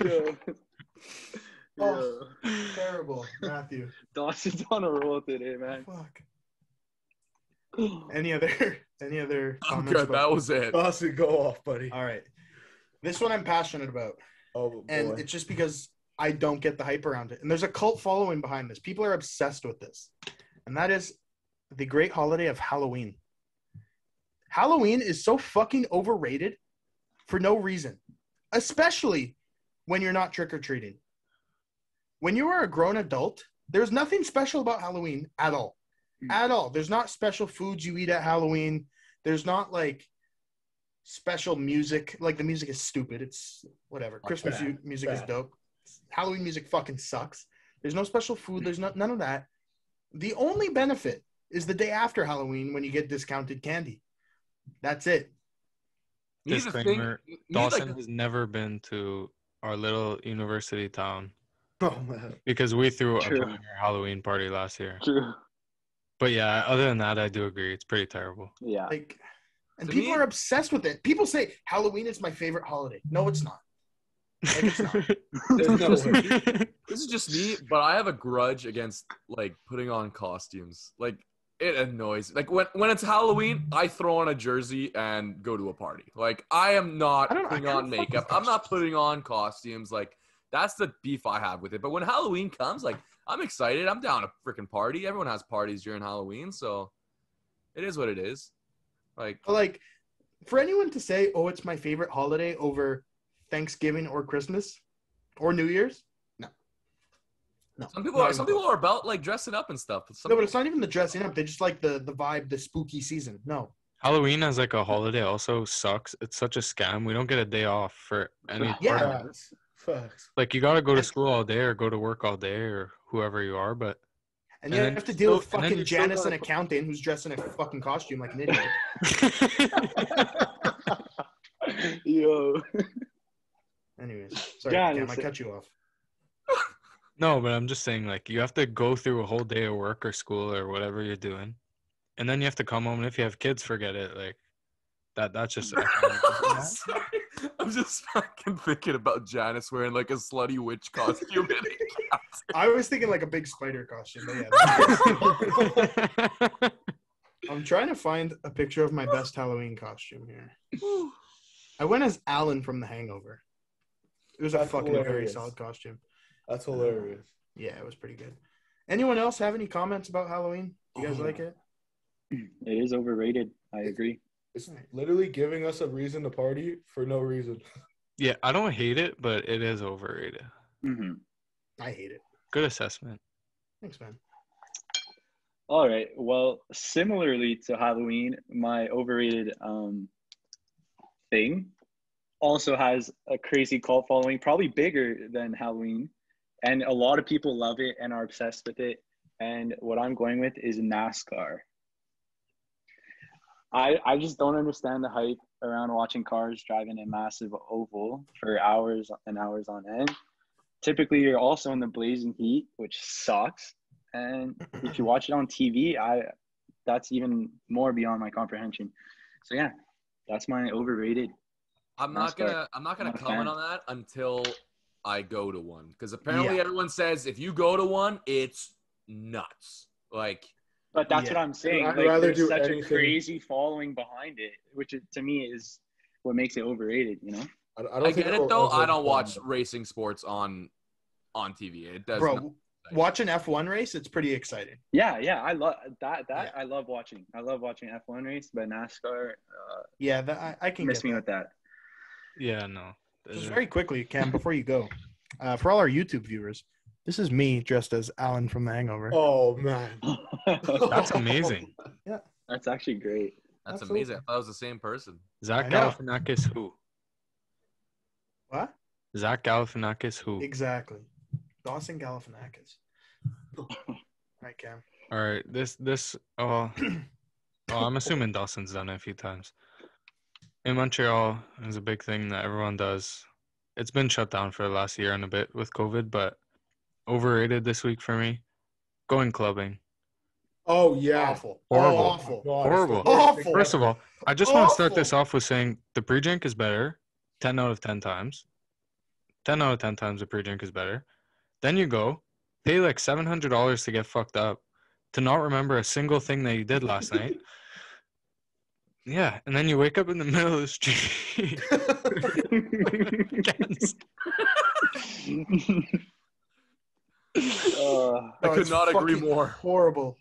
Yo. Oh, terrible, Matthew. Dawson's on a roll today, man. Fuck. Any other I'm comments? good. That was it. Dawson, go off, buddy. All right. This one I'm passionate about. Oh, boy. And it's just because I don't get the hype around it. And there's a cult following behind this. People are obsessed with this. And that is the great holiday of Halloween. Halloween is so fucking overrated for no reason, especially when you're not trick-or-treating. When you are a grown adult, there's nothing special about Halloween at all. At all. There's not special foods you eat at Halloween. There's not, like, special music. Like, the music is stupid. It's whatever. Christmas music is dope. Halloween music fucking sucks. There's no special food. There's none of that. The only benefit is the day after Halloween when you get discounted candy. That's it. Disclaimer, Dawson has never been to our little university town Oh, man. because we threw a True. premier Halloween party last year. True. But yeah, other than that, I do agree. It's pretty terrible. Yeah. Like, and To people me- are obsessed with it. People say Halloween is my favorite holiday. No, it's not. Like, it's not. There's no way. This is just me, but I have a grudge against like putting on costumes. Like it annoys. Like when it's Halloween, I throw on a jersey and go to a party. Like I am not I putting kinda on fuck with makeup. I'm not costumes. putting on costumes. Like that's the beef I have with it. But when Halloween comes, like I'm excited. I'm down to freaking party. Everyone has parties during Halloween, so it is what it is. Like But, like, for anyone to say, "Oh, it's my favorite holiday over Thanksgiving or Christmas or New Year's," no. some people are about like dressing up and stuff. Some No, but it's not even the dressing up. They just like the vibe, the spooky season. No. Halloween as like a holiday also sucks. It's such a scam. We don't get a day off for any Yeah. part of it. Facts. Like you got to go to school all day or go to work all day or whoever you are, but And And you then have to you deal with still- and then fucking you still Janice gotta- and accountant who's dressed in a fucking costume like an idiot. Yo. Anyways, sorry, Janice. Cam, I cut you off. no, but I'm just saying like you have to go through a whole day of work or school or whatever you're doing. And then you have to come home and if you have kids, forget it. Like that's just Sorry. I'm just fucking thinking about Janice wearing like a slutty witch costume. I was thinking like a big spider costume, but yeah. I'm trying to find a picture of my best Halloween costume here. I went as Alan from The Hangover. It was a That's fucking very hilarious. solid costume. That's hilarious. Yeah, it was pretty good. Anyone else have any comments about Halloween? You guys like it? It is overrated. I agree. It's literally giving us a reason to party for no reason. Yeah, I don't hate it, but it is overrated. Mm-hmm. I hate it. Good assessment. Thanks, man. All right. Well, similarly to Halloween, my overrated thing also has a crazy cult following, probably bigger than Halloween. And a lot of people love it and are obsessed with it. And what I'm going with is NASCAR. I just don't understand the hype around watching cars driving a massive oval for hours and hours on end. Typically, you're also in the blazing heat, which sucks. And if you watch it on TV, that's even more beyond my comprehension. So yeah, that's my overrated. I'm not gonna Not a comment fan. on that until I go to one because apparently Yeah. everyone says if you go to one, it's nuts. Like But that's Yeah. what I'm saying. I'd Like, rather there's do such anything- a crazy following behind it, which to me is what makes it overrated. You know? I don't I think get it'll it though. I ever don't be watch done. racing sports on TV. It does. Bro, not- watch an F1 race. It's pretty exciting. Yeah. I love that. Yeah. I love watching. I love watching F1 race, but NASCAR Yeah, I can miss get me that. with that. Yeah, no. Just very quickly, Cam, before you go, for all our YouTube viewers, this is me dressed as Alan from The Hangover. Oh man, That's amazing. That's actually great. That's Absolutely. amazing. I thought it was the same person. Zach I know. Galifianakis who? What? Zach Galifianakis who? Exactly. Dawson Galifianakis. All right, Cam. All right, this I'm assuming Dawson's done it a few times. In Montreal, there's a big thing that everyone does. It's been shut down for the last year and a bit with COVID, but overrated this week for me. Going clubbing. oh yeah, Awful. Horrible. Awful. God, Horrible. it's the worst Awful. thing First of ever. all, I just want to start Awful. this off with saying the pre-drink is better. 10 out of 10 times. 10 out of 10 times a pre-drink is better. Then you go, pay like $700 to get fucked up, to not remember a single thing that you did last night. Yeah, and then you wake up in the middle of the street. I could it's not agree fucking more. Horrible.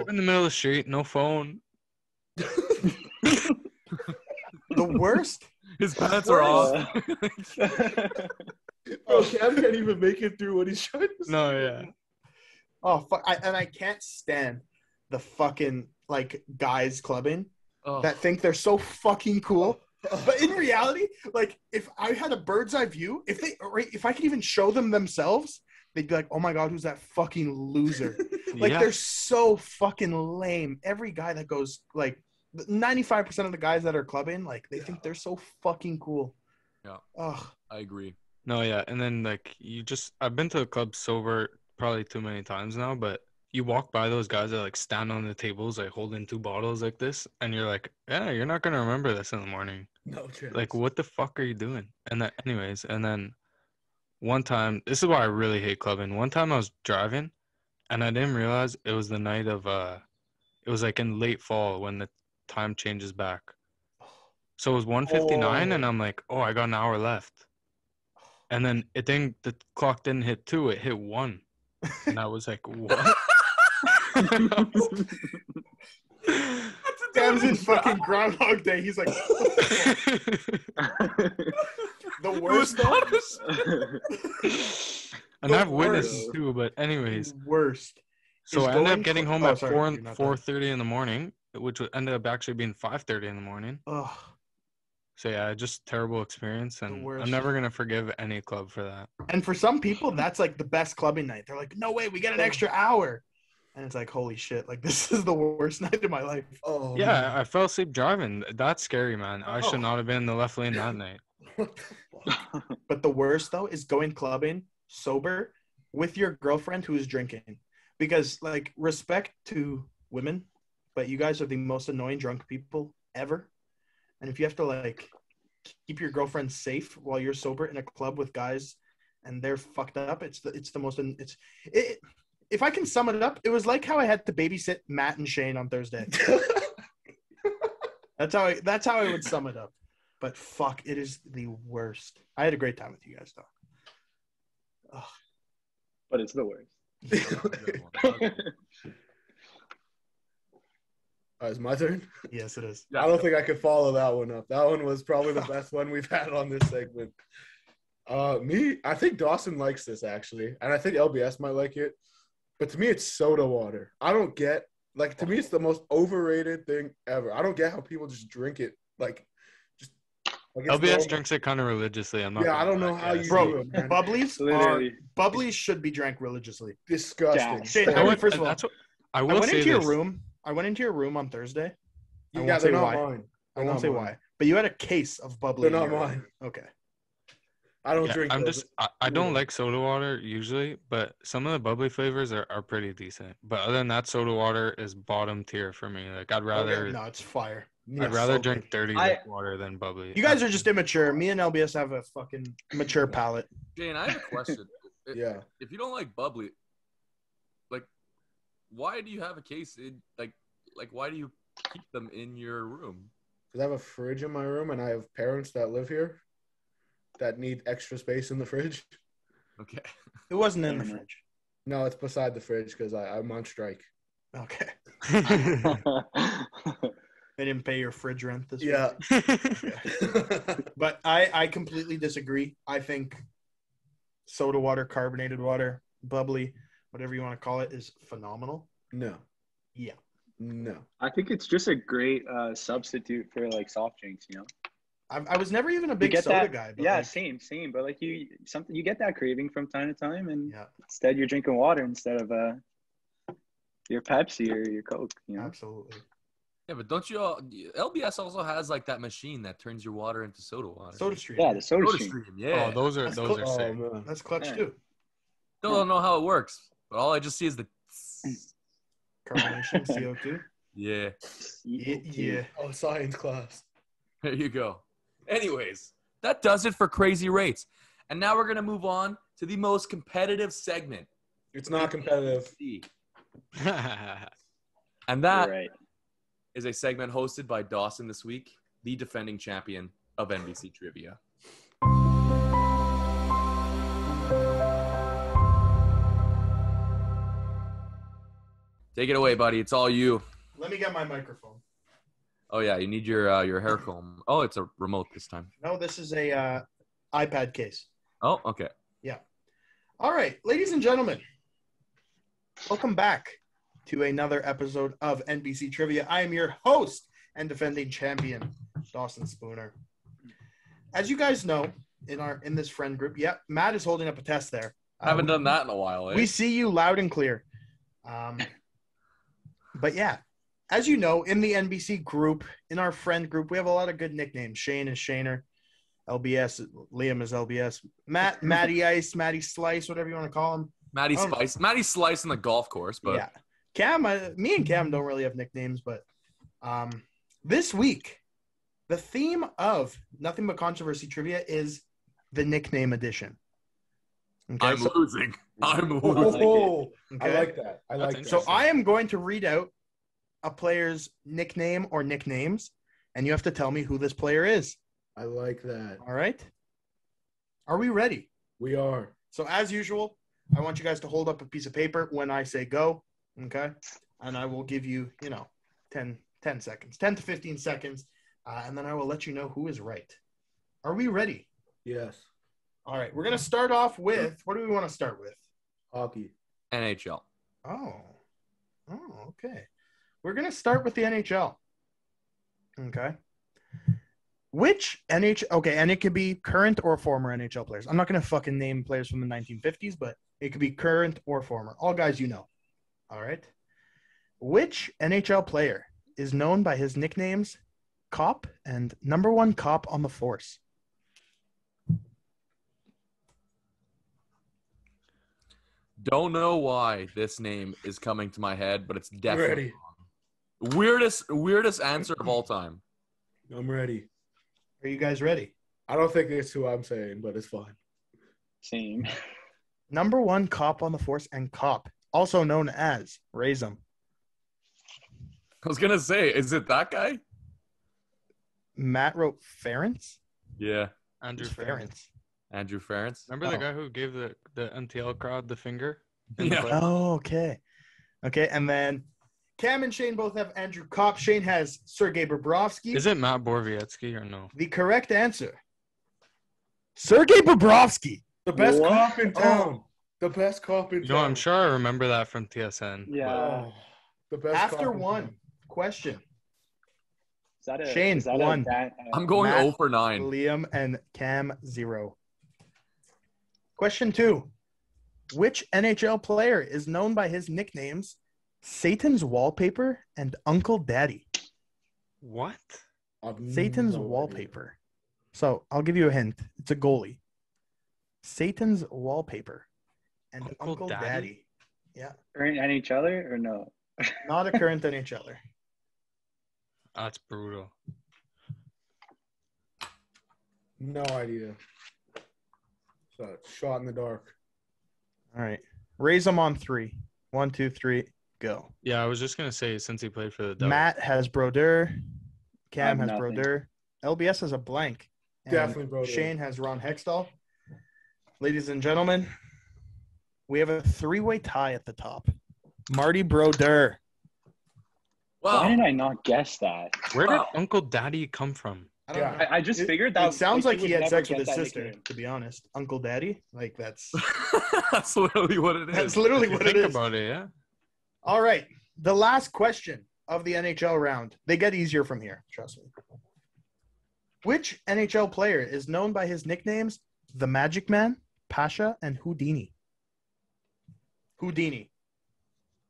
In the middle of the street, no phone. The worst. His pants are off. Bro, Cam can't even make it through what he's trying to say. No, yeah. Oh fuck! I can't stand the fucking like guys clubbing Oh. that think they're so fucking cool. But in reality, like if I had a bird's eye view, if I could even show them themselves, they'd be like, "Oh my god, who's that fucking loser?" Like Yeah. they're so fucking lame. Every guy that goes like 95% of the guys that are clubbing, like they think they're so fucking cool. Yeah. Ugh. I agree. No, yeah. And then, like, I've been to the club sober probably too many times now, but you walk by those guys that, like, stand on the tables, like, holding 2 bottles like this, and you're like, yeah, you're not going to remember this in the morning. No chance. Like, what the fuck are you doing? And then one time, this is why I really hate clubbing. One time I was driving, and I didn't realize it was the night of, it was, like, in late fall when the time changes back. So it was 1:59, and I'm like, oh, I got an hour left. And then the clock didn't hit 2, it hit 1. And I was like, what? Dam's in fucking Groundhog Day. He's like, the worst. And I've witnessed worst. it too, but anyways. Worst. So is I ended going up getting cl- home oh, at sorry, 4 you're not done. 4:30 in the morning, which ended up actually being 5:30 in the morning. Ugh. So yeah, just terrible experience, and worst. I'm never gonna forgive any club for that. And for some people, that's like the best clubbing night. They're like, no way, we get an extra hour. And it's like, holy shit, like this is the worst night of my life. Oh, Yeah, I fell asleep driving. That's scary, man. I Oh. should not have been in the left lane that night. But the worst though is going clubbing sober with your girlfriend who is drinking. Because like respect to women, but you guys are the most annoying drunk people ever. And if you have to like keep your girlfriend safe while you're sober in a club with guys and they're fucked up, it's the most if I can sum it up, it was like how I had to babysit Matt and Shane on Thursday. That's how I would sum it up. But fuck, it is the worst. I had a great time with you guys though. Ugh. But it's the worst. It's my turn. Yes, it is. I don't think I could follow that one up. That one was probably the best one we've had on this segment. I think Dawson likes this actually, and I think LBS might like it. But to me, it's soda water. I don't get to me, it's the most overrated thing ever. I don't get how people just drink it just. LBS drinks it kind of religiously. I'm not. Yeah, I gonna don't know lie, how guys. you Bro, do it, man. Bubblies should be drank religiously. Disgusting. Yeah. Shane, You know what? first of all, That's what I I will went say. into your This. room. I went into your room on Thursday. I Yeah, won't they're say not why. mine. I won't say why. But you had a case of bubbly. They're in not your mine. room. Okay. I don't Yeah, drink. I'm those. just. I don't like soda water usually, but some of the bubbly flavors are pretty decent. But other than that, soda water is bottom tier for me. Like I'd rather. No, it's fire. Yeah, I'd rather so drink good. dirty I- water than bubbly. You guys are just immature. Me and LBS have a fucking mature palate. Jane, I have a question. Yeah. If you don't like bubbly, like, why do you have a case in like why do you keep them in your room? Because I have a fridge in my room, and I have parents that live here that need extra space in the fridge. Okay. It wasn't in the fridge. No, it's beside the fridge because I'm on strike. Okay. They didn't pay your fridge rent this Yeah. week. But I completely disagree. I think soda water, carbonated water, bubbly, whatever you want to call it, is phenomenal. No. Yeah. No. I think it's just a great substitute for like soft drinks, you know. I was never even a You big get soda that, guy. But yeah, like, same. But like you get that craving from time to time, and yeah, instead you're drinking water instead of your Pepsi or your Coke, you know. absolutely. Yeah, but don't you all? LBS also has like that machine that turns your water into soda water. Soda Stream. Yeah, the soda Soda stream. stream. Yeah. Oh, those are That's those are Oh, sick. man. That's clutch Yeah. too. Still don't know how it works, but all I just see is the. Carbonation, CO2. Yeah. Yeah. Oh, science class. There you go. Anyways, that does it for Crazy Rates. And now we're going to move on to the most competitive segment. It's not competitive. And that You're right. is a segment hosted by Dawson this week, the defending champion of NBC Trivia. Take it away, buddy. It's all you. Let me get my microphone. Oh, yeah. You need your hair comb. Oh, it's a remote this time. No, this is a iPad case. Oh, okay. All right, ladies and gentlemen, welcome back to another episode of NBC Trivia. I am your host and defending champion, Dawson Spooner. As you guys know, in this friend group, Matt is holding up a test there. I haven't done that in a while. We see you loud and clear. But yeah, as you know, in the NBC group, in our friend group, we have a lot of good nicknames. Shane is Shaner. LBS, Liam is LBS. Matt, Matty Ice, Matty Slice, whatever you want to call him. Matty Spice. Matty Slice on the golf course, but Yeah. Cam, me and Cam don't really have nicknames, but this week, the theme of Nothing But Controversy Trivia is the nickname edition. Okay, I'm losing. I'm losing. Oh, okay. I like that. I like That's that. So I am going to read out a player's nickname or nicknames, and you have to tell me who this player is. I like that. All right? Are we ready? We are. So as usual, I want you guys to hold up a piece of paper when I say go, okay? And I will give you, 10 seconds, 10 to 15 seconds, and then I will let you know who is right. Are we ready? Yes. All right, we're going to start off with, what do we want to start with? Hockey. NHL. Oh, okay. We're going to start with the NHL. Okay. Which NHL, okay, and it could be current or former NHL players. I'm not going to fucking name players from the 1950s, but it could be current or former. All guys you know. All right. Which NHL player is known by his nicknames Cop and number one cop on the force? Don't know why this name is coming to my head, but it's definitely Ready. wrong. Weirdest answer of all time. I'm ready. Are you guys ready? I don't think it's who I'm saying, but it's fine. Same. Number one cop on the force and cop, also known as Razum. I was gonna say, is it that guy? Matt wrote Ference? Yeah, Andrew Who's Ference. Ference? Andrew Ference. Remember the guy who gave the NTL crowd the finger? Yeah. Oh, okay. Okay, and then Cam and Shane both have Andrew Kopp. Shane has Sergei Bobrovsky. Is it Matt Borvietsky or no? The correct answer. Sergei Bobrovsky. The best What? cop in town. The best cop in You town. know, I'm sure I remember that from TSN. Yeah. Oh, the best cop After in one town. question, Is that a Shane, is that one. I'm going Matt, 0 for 9. Liam and Cam 0. Question 2. Which NHL player is known by his nicknames Satan's Wallpaper and Uncle Daddy? What? I've Satan's no idea. Wallpaper. So I'll give you a hint. It's a goalie. Satan's Wallpaper and Uncle Uncle Daddy? Daddy. Yeah. current NHLer or no? Not a current NHLer. That's brutal. No idea. So shot in the dark. All right. Raise them on 3. 1, 2, 3, go. Yeah, I was just gonna say since he played for the Devils. Matt has Brodeur. Cam I has have nothing. Brodeur. LBS has a blank. And Definitely Brodeur. Shane has Ron Hextall. Ladies and gentlemen, we have a 3-way tie at the top. Marty Brodeur. Why Wow. did I not guess that? Where did Wow. Uncle Daddy come from? I don't Yeah. know. I just It- figured that It sounds like would he had never sex with get his that sister, nickname. to be honest. Uncle Daddy? Like, that's That's literally what it is. that's literally If you what it think is. about it, yeah. All right. The last question of the NHL round. They get easier from here. Trust me. Which NHL player is known by his nicknames The Magic Man, Pasha, and Houdini? Houdini.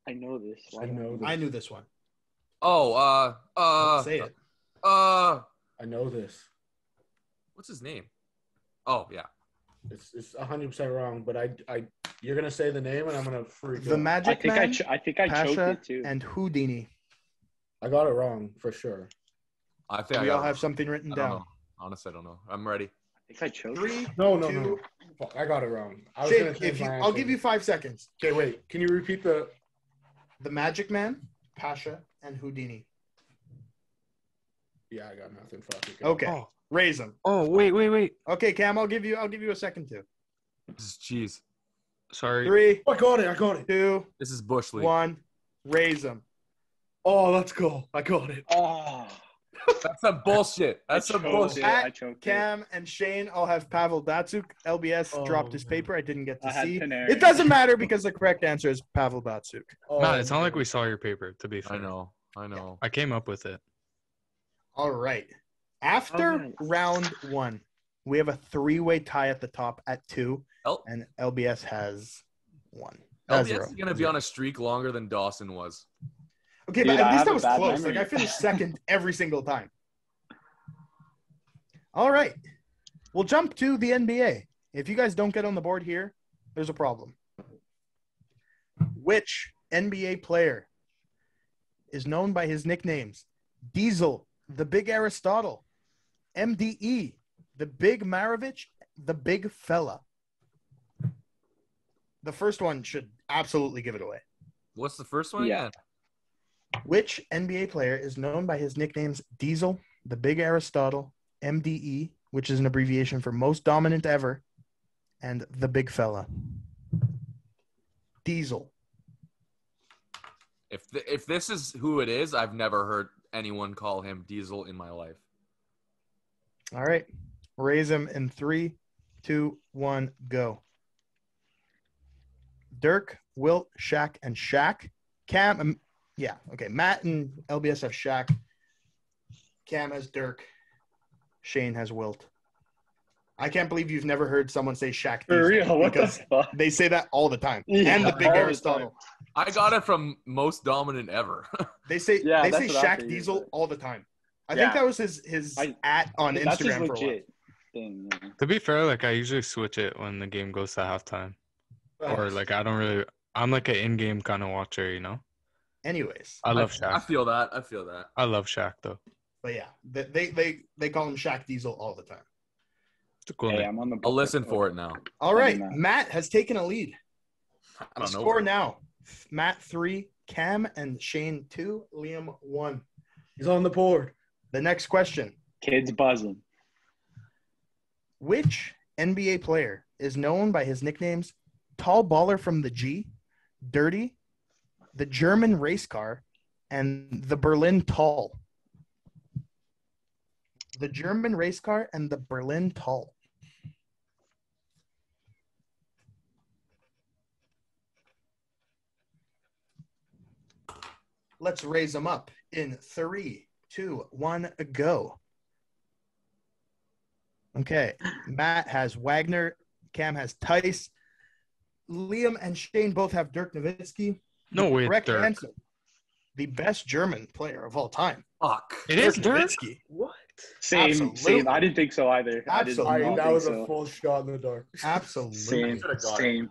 I know this. Why I don't know this. I knew this one. Oh, Don't say it. I know this. what's his name? Oh, yeah. It's 100% wrong, but you're gonna say the name and I'm gonna freak The out. I Magic think Man, I think I choked Pasha, it too. and Houdini. I got it wrong for sure. I think We I all got it have wrong. something written I don't down. know. Honestly, I don't know. I'm ready. think I choked. 3, No. 2. Fuck, I got it wrong. I was gonna Shane, change my I'll answer. give you 5 seconds. Okay, wait. Can you repeat the? The Magic Man, Pasha, and Houdini. Yeah, I got nothing. Fuck it. Okay, Oh. raise them. Oh, wait. Okay, Cam, I'll give you a second too. This is cheese. Sorry. 3, I got it. 2, This is Bush League. 1. Raise them. Oh, let's go. I got it. Oh, That's some bullshit. That's some bullshit. I choked. Cam and Shane all have Pavel Datsuk. LBS Oh, dropped his man. paper. I didn't get to I had see. Panarin. It doesn't matter because the correct answer is Pavel Datsuk. Oh, Matt, it's not like man. we saw your paper, to be fair. I know. I came up with it. All right. After Alright. round 1, we have a 3-way tie at the top at 2, El- and LBS has 1. LBS 0. is gonna be on a streak longer than Dawson was. Okay, Dude, but at I least have that a was bad close. memory. Like, I finished second every single time. All right. We'll jump to the NBA. If you guys don't get on the board here, there's a problem. Which NBA player is known by his nicknames? Diesel, the Big Aristotle, MDE, the Big Maravich, the Big Fella. The first one should absolutely give it away. What's the first one Yeah. again? Which NBA player is known by his nicknames Diesel, the Big Aristotle, MDE, which is an abbreviation for Most Dominant Ever, and the Big Fella? Diesel. If this is who it is, I've never heard anyone call him Diesel in my life. All right. Raise him in 3, 2, 1, go. Dirk, Wilt, Shaq, and Shaq. Cam, yeah, okay. Matt and LBS have Shaq. Cam has Dirk. Shane has Wilt. I can't believe you've never heard someone say Shaq For Diesel, real? What the because fuck? they say that all the time. Yeah, And the Big all the Aristotle. I got it from Most Dominant Ever. They say Yeah, they say that's what I Shaq figured, Diesel but- all the time. I Yeah. think that was his at on That's his Instagram for a while. legit thing. Yeah. To be fair, like I usually switch it when the game goes to halftime. Or like I'm like an in-game kind of watcher, you know? Anyways, I love I Shaq. feel that. I love Shaq though. but yeah, they call him Shaq Diesel all the time. It's a cool Hey, name. I'm on the. I'll listen for it now. All right, Matt. Matt has taken a lead. I The don't know. score now: Matt 3, Cam and Shane 2, Liam 1. He's on the board. The next question: Kids buzzing. which NBA player is known by his nicknames Tall Baller from the G, Dirty, the German Race Car, and the Berlin Tall? The German Race Car and the Berlin Tall. Let's raise them up in 3, 2, 1, go. Okay. Matt has Wagner. Cam has Tice. Liam and Shane both have Dirk Nowitzki. No way, Correct Dirk. answer. The best German player of all time. Fuck. It is Dirk. Nowitzki. What? Same. Absolutely. I didn't think so either. Absolutely. I did not That think was so. a full shot in the dark. Absolutely. Same. Could've got it. Same.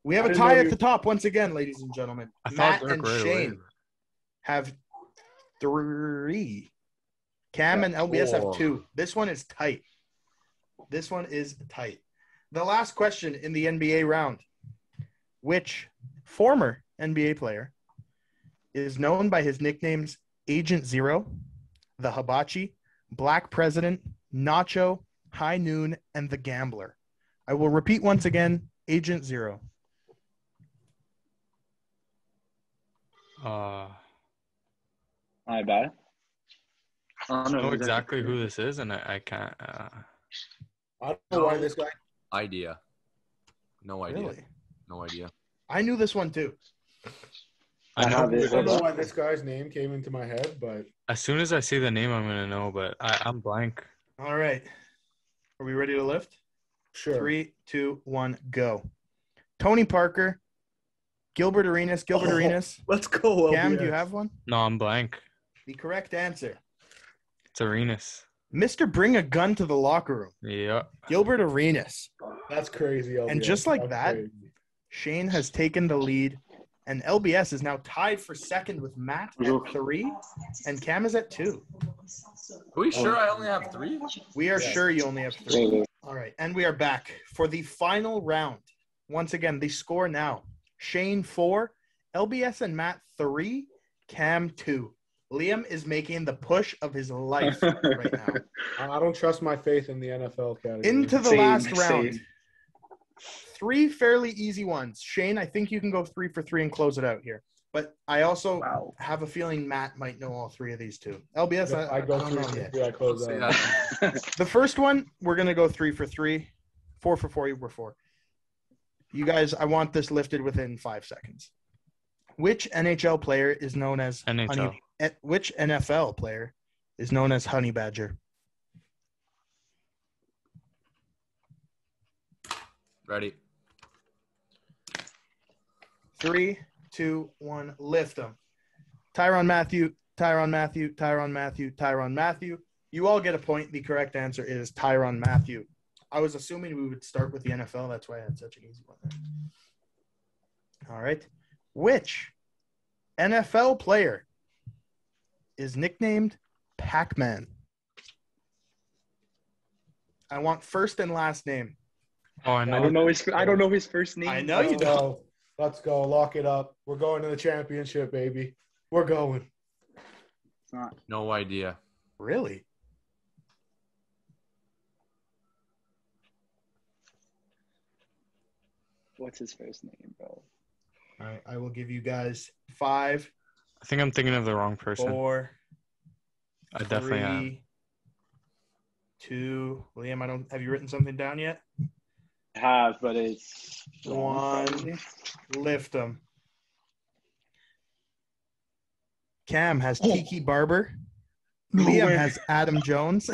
We have I a didn't tie know at you- the top once again, ladies and gentlemen. I thought Matt Dirk and right Shane away. have 3. Cam and LBS have 2. This one is tight. The last question in the NBA round. Which former NBA player is known by his nicknames Agent Zero, the Hibachi, Black President, Nacho, High Noon, and the Gambler? I will repeat once again, Agent Zero. I My bad. I don't know who that- exactly who this is, and I can't. I don't know why this guy. Idea. No idea. Really? No idea. I knew this one too. I know. have it. I don't know why this guy's name came into my head, but As soon as I see the name, I'm gonna know. But I'm blank. All right. Are we ready to lift? sure. 3, 2, 1, go. Tony Parker, Gilbert Arenas. Let's go. Cam, LBS. do you have one? No, I'm blank. The correct answer. It's Arenas. Mr. Bring a Gun to the Locker Room, Yeah. Gilbert Arenas. That's crazy. LBS. And just like That's that- crazy. Shane has taken the lead, and LBS is now tied for second with Matt at 3, and Cam is at 2. Are we sure I only have 3? We are sure you only have 3. Wait. All right, and we are back for the final round. Once again, the score now: Shane 4, LBS and Matt 3, Cam 2. Liam is making the push of his life right now. I don't trust my faith in the NFL category. Into the Same, last round. same. 3 fairly easy ones. Shane, I think you can go 3 for 3 and close it out here. But I also Wow. have a feeling Matt might know all 3 of these too. LBS, I go don't 3 know for yet. 3. I close See out. that? The first one, we're going to go 3 for 3. 4 for 4, you were 4. You guys, I want this lifted within 5 seconds. Which NHL player is known as NHL. Which NFL player is known as Honey Badger? Ready. 3, 2, 1, lift them. Tyrann Mathieu, Tyrann Mathieu, Tyrann Mathieu, Tyrann Mathieu. You all get a point. The correct answer is Tyrann Mathieu. I was assuming we would start with the NFL. That's why I had such an easy one there. All right. Which NFL player is nicknamed Pac-Man? I want first and last name. Oh, I I know. don't know his first name. I know you Let's don't. go. Let's go. Lock it up. We're going to the championship, baby. We're going. It's not. No idea. Really? What's his first name, bro? All right. I will give you guys 5, I think I'm thinking of the wrong person. 4, I definitely am. 3, 2. Liam, have you written something down yet? I have, but it's 1. Lift them. Cam has Tiki Barber. Liam has Adam Jones.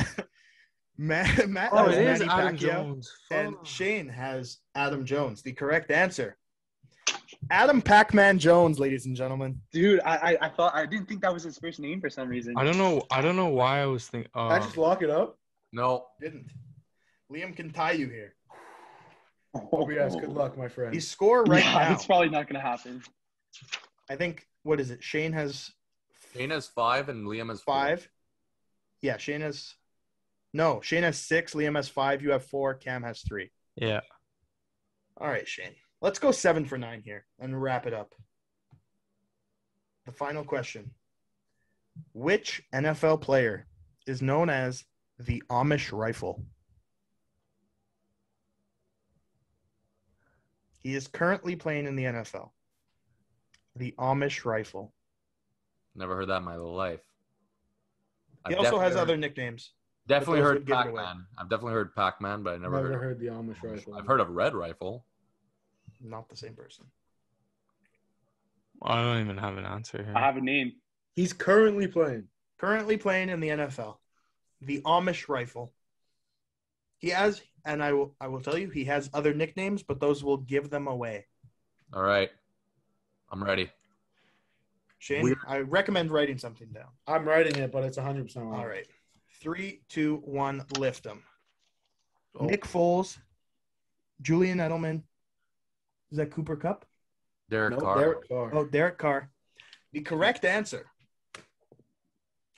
Matt has Manny Pacquiao. And Shane has Adam Jones. The correct answer: Adam Pac-Man Jones, ladies and gentlemen. Dude, I didn't think that was his first name for some reason. I don't know why I was thinking. I just lock it up. No. Didn't. Liam can tie you here. Oh, yes. Good luck, my friend. The score right now. It's probably not gonna happen. I think, what is it? Shane has 5 and Liam has 4. 5. Yeah, Shane has 6. Liam has 5. You have 4. Cam has 3. Yeah. All right, Shane. Let's go 7 for 9 here and wrap it up. The final question. Which NFL player is known as the Amish Rifle? He is currently playing in the NFL. The Amish Rifle. Never heard that in my life. He also has other nicknames. Definitely those heard would give it away. Pac-Man. I've definitely heard Pac-Man, but I never heard. the Amish rifle. I've heard of Red Rifle. Not the same person. I don't even have an answer here. I have a name. He's currently playing. Currently playing in the NFL. The Amish Rifle. He has, and I will tell you, he has other nicknames, but those will give them away. All right. I'm ready. Shane, I recommend writing something down. I'm writing it, but it's 100% wrong. All right. 3, 2, 1, lift them. Oh. Nick Foles, Julian Edelman. Is that Cooper Kupp? Derek No, Carr. Derek Carr. Oh, Derek Carr. The correct answer.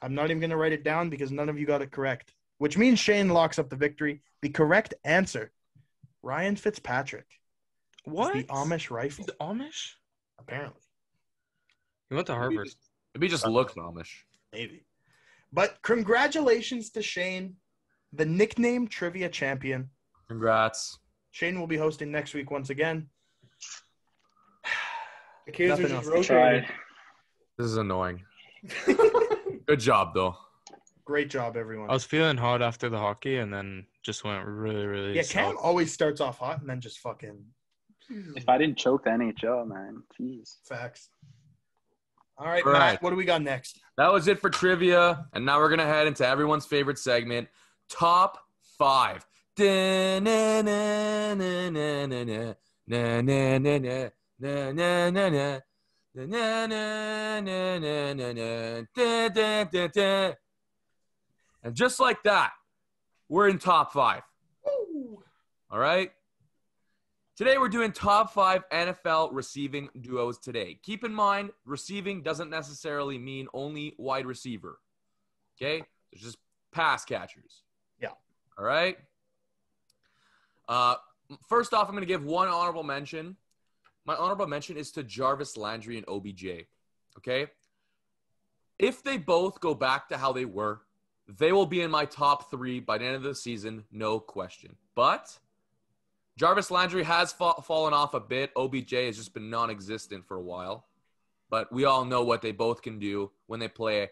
I'm not even going to write it down because none of you got it correct, which means Shane locks up the victory. The correct answer, Ryan Fitzpatrick. What? The Amish Rifle, He's Amish? apparently. He went to Harvard. Maybe he just looks Amish. Maybe. But congratulations to Shane, the nickname trivia champion. Congrats. Shane will be hosting next week once again. The kids are Nothing just else. rotating. Tried. This is annoying. Good job, though. Great job, everyone. I was feeling hot after the hockey and then just went really, really Yeah, Cam soft. always starts off hot and then just fucking If I didn't choke the NHL, man, jeez. facts. All right, All right. Matt, what do we got next? That was it for trivia. And now we're going to head into everyone's favorite segment, Top 5. And just like that, we're in Top 5. All right? Today we're doing top 5 NFL receiving duos today. Keep in mind, receiving doesn't necessarily mean only wide receiver. Okay? There's just pass catchers. Yeah. All right. First off, I'm going to give one honorable mention. My honorable mention is to Jarvis Landry and OBJ. Okay? If they both go back to how they were, they will be in my top 3 by the end of the season, no question. But Jarvis Landry has fallen off a bit. OBJ has just been non-existent for a while. But we all know what they both can do when they play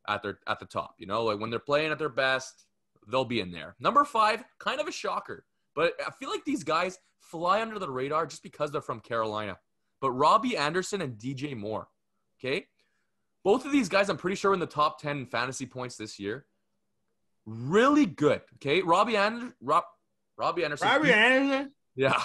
at the top. You know, like when they're playing at their best, they'll be in there. Number 5, kind of a shocker. But I feel like these guys fly under the radar just because they're from Carolina. But Robbie Anderson and DJ Moore, okay? Both of these guys, I'm pretty sure, in the top 10 in fantasy points this year. Really good, okay? Robbie Anderson. Yeah.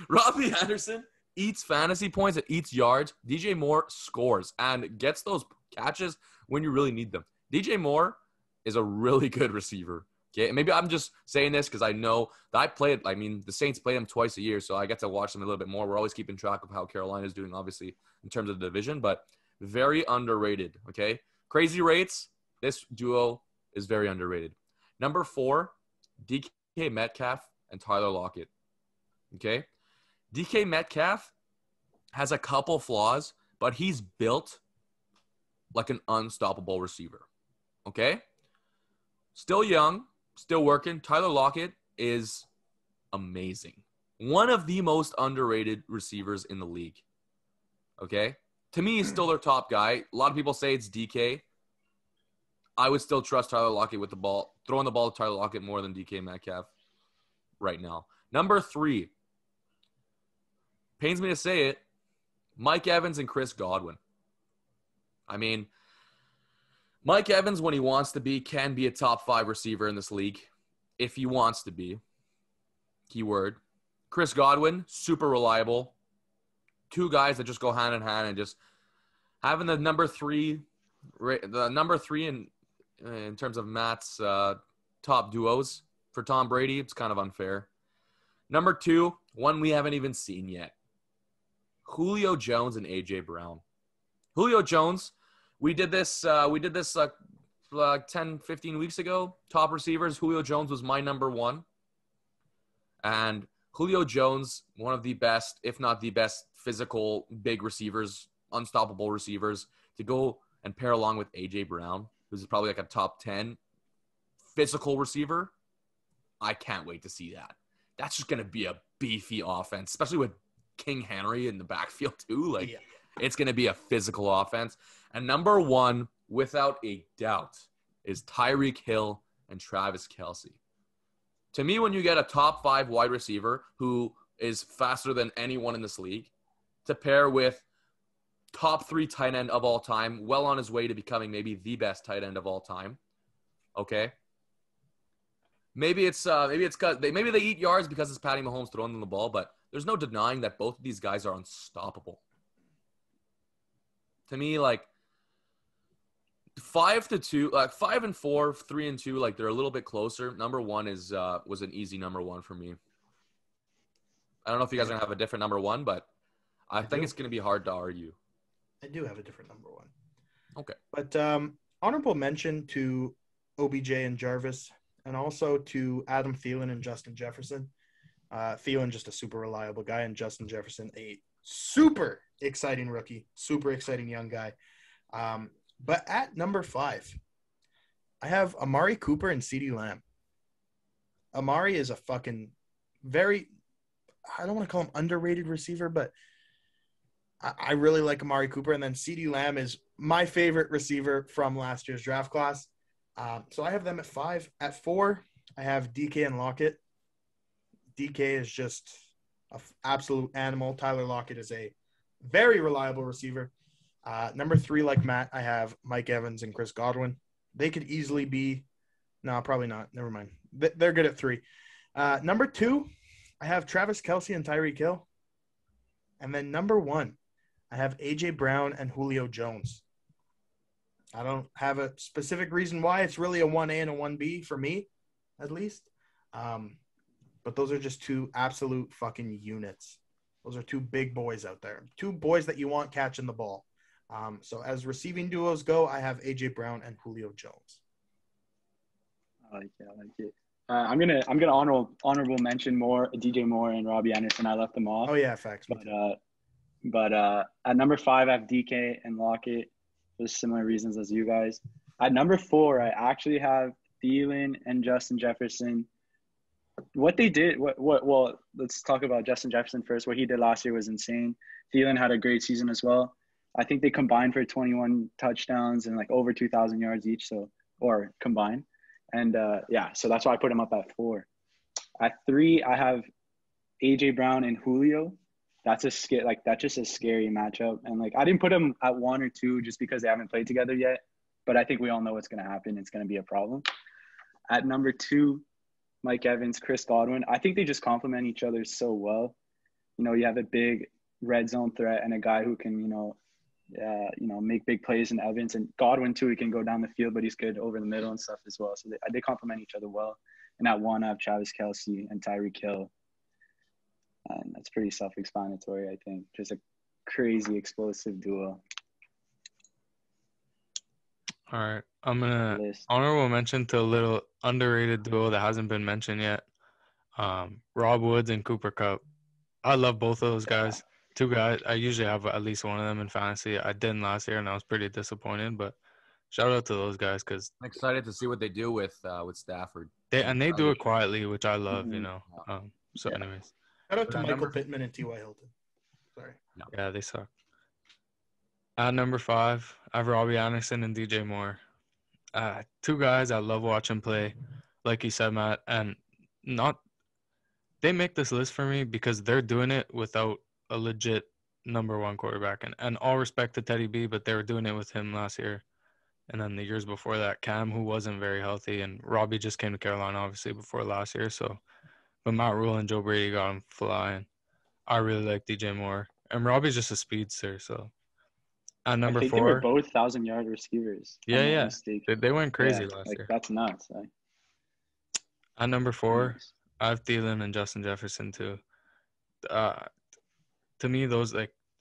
Robbie Anderson eats fantasy points and eats yards. DJ Moore scores and gets those catches when you really need them. DJ Moore is a really good receiver. Okay, maybe I'm just saying this because I know that the Saints play them twice a year, so I get to watch them a little bit more. We're always keeping track of how Carolina is doing, obviously, in terms of the division, but very underrated, okay? Crazy rates, this duo is very underrated. Number 4, DK Metcalf and Tyler Lockett, okay? DK Metcalf has a couple flaws, but he's built like an unstoppable receiver, okay? Still young. Still working. Tyler Lockett is amazing. One of the most underrated receivers in the league. Okay? To me, he's still their top guy. A lot of people say it's DK. I would still trust Tyler Lockett with the ball. Throwing the ball to Tyler Lockett more than DK Metcalf right now. Number 3. Pains me to say it. Mike Evans and Chris Godwin. I mean, Mike Evans, when he wants to be, can be a top 5 receiver in this league. If he wants to be. Keyword. Chris Godwin, super reliable. 2 guys that just go hand in hand, and just having the number 3 in terms of Matt's top duos for Tom Brady, it's kind of unfair. Number 2, one we haven't even seen yet. Julio Jones and AJ Brown. Julio Jones, we did this 10, 15 weeks ago. Top receivers, Julio Jones was my number 1. And Julio Jones, one of the best, if not the best, physical, big receivers, unstoppable receivers, to go and pair along with A.J. Brown, who's probably like a top 10 physical receiver. I can't wait to see that. That's just going to be a beefy offense, especially with King Henry in the backfield too. It's going to be a physical offense. And number 1, without a doubt, is Tyreek Hill and Travis Kelce. To me, when you get a top 5 wide receiver who is faster than anyone in this league to pair with top 3 tight end of all time, well on his way to becoming maybe the best tight end of all time. Okay. Maybe they eat yards because it's Patty Mahomes throwing them the ball, but there's no denying that both of these guys are unstoppable. To me, 5 and 4, 3 and 2, they're a little bit closer. Number 1 was an easy number 1 for me. I don't know if you guys are gonna have a different number 1, but I think it's gonna be hard to argue. I do have a different number 1. Okay. But honorable mention to OBJ and Jarvis, and also to Adam Thielen and Justin Jefferson. Thielen, just a super reliable guy, and Justin Jefferson, a super exciting rookie, super exciting young guy. But at number 5, I have Amari Cooper and CeeDee Lamb. Amari is a fucking I don't want to call him underrated receiver, but I really like Amari Cooper. And then CeeDee Lamb is my favorite receiver from last year's draft class. So I have them at 5. At 4, I have DK and Lockett. DK is just an absolute animal. Tyler Lockett is a very reliable receiver. Number 3, like Matt, I have Mike Evans and Chris Godwin. They could easily be – no, probably not. Never mind. They're good at 3. Number 2, I have Travis Kelce and Tyreek Hill. And then number 1, I have A.J. Brown and Julio Jones. I don't have a specific reason why. It's really a 1A and a 1B for me, at least. But those are just 2 absolute fucking units. Those are 2 big boys out there. 2 boys that you want catching the ball. So as receiving duos go, I have A.J. Brown and Julio Jones. I like it. I'm gonna honorable mention more DJ Moore and Robbie Anderson. I left them off. Oh yeah, facts. But at number 5, I have DK and Lockett for similar reasons as you guys. At number 4, I actually have Thielen and Justin Jefferson. What they did, well, let's talk about Justin Jefferson first. What he did last year was insane. Thielen had a great season as well. I think they combined for 21 touchdowns and like over 2,000 yards each, or combined. And so that's why I put him up at 4. At 3, I have AJ Brown and Julio. That's just a scary matchup. And like I didn't put him at 1 or 2 just because they haven't played together yet. But I think we all know what's going to happen. It's going to be a problem. At number 2, Mike Evans, Chris Godwin. I think they just complement each other so well. You have a big red zone threat and a guy who can, make big plays in Evans, and Godwin too. He can go down the field, but he's good over the middle and stuff as well. So they complement each other well. And at 1, I have Travis Kelce and Tyreek Hill. And that's pretty self-explanatory, I think. Just a crazy explosive duo. All right. I'm going to honorable mention to a little underrated duo that hasn't been mentioned yet. Rob Woods and Cooper Kupp. I love both of those guys. 2 guys. I usually have at least one of them in fantasy. I didn't last year, and I was pretty disappointed. But shout out to those guys because I'm excited to see what they do with Stafford. They do it quietly, which I love, anyways. Shout out to Michael Pittman and T.Y. Hilton. Sorry. No. Yeah, they suck. At number 5, I have Robbie Anderson and DJ Moore. 2 guys I love watching play, like you said, Matt. And they make this list for me because they're doing it without a legit number 1 quarterback. And all respect to Teddy B, but they were doing it with him last year. And then the years before that, Cam, who wasn't very healthy. And Robbie just came to Carolina, obviously, before last year. But Matt Rule and Joe Brady got him flying. I really like DJ Moore. And Robbie's just a speedster, so. At number 4. They were both 1,000-yard receivers. Yeah. They went crazy last year. That's nuts. At number 4, I have Thielen and Justin Jefferson, too. To me, those,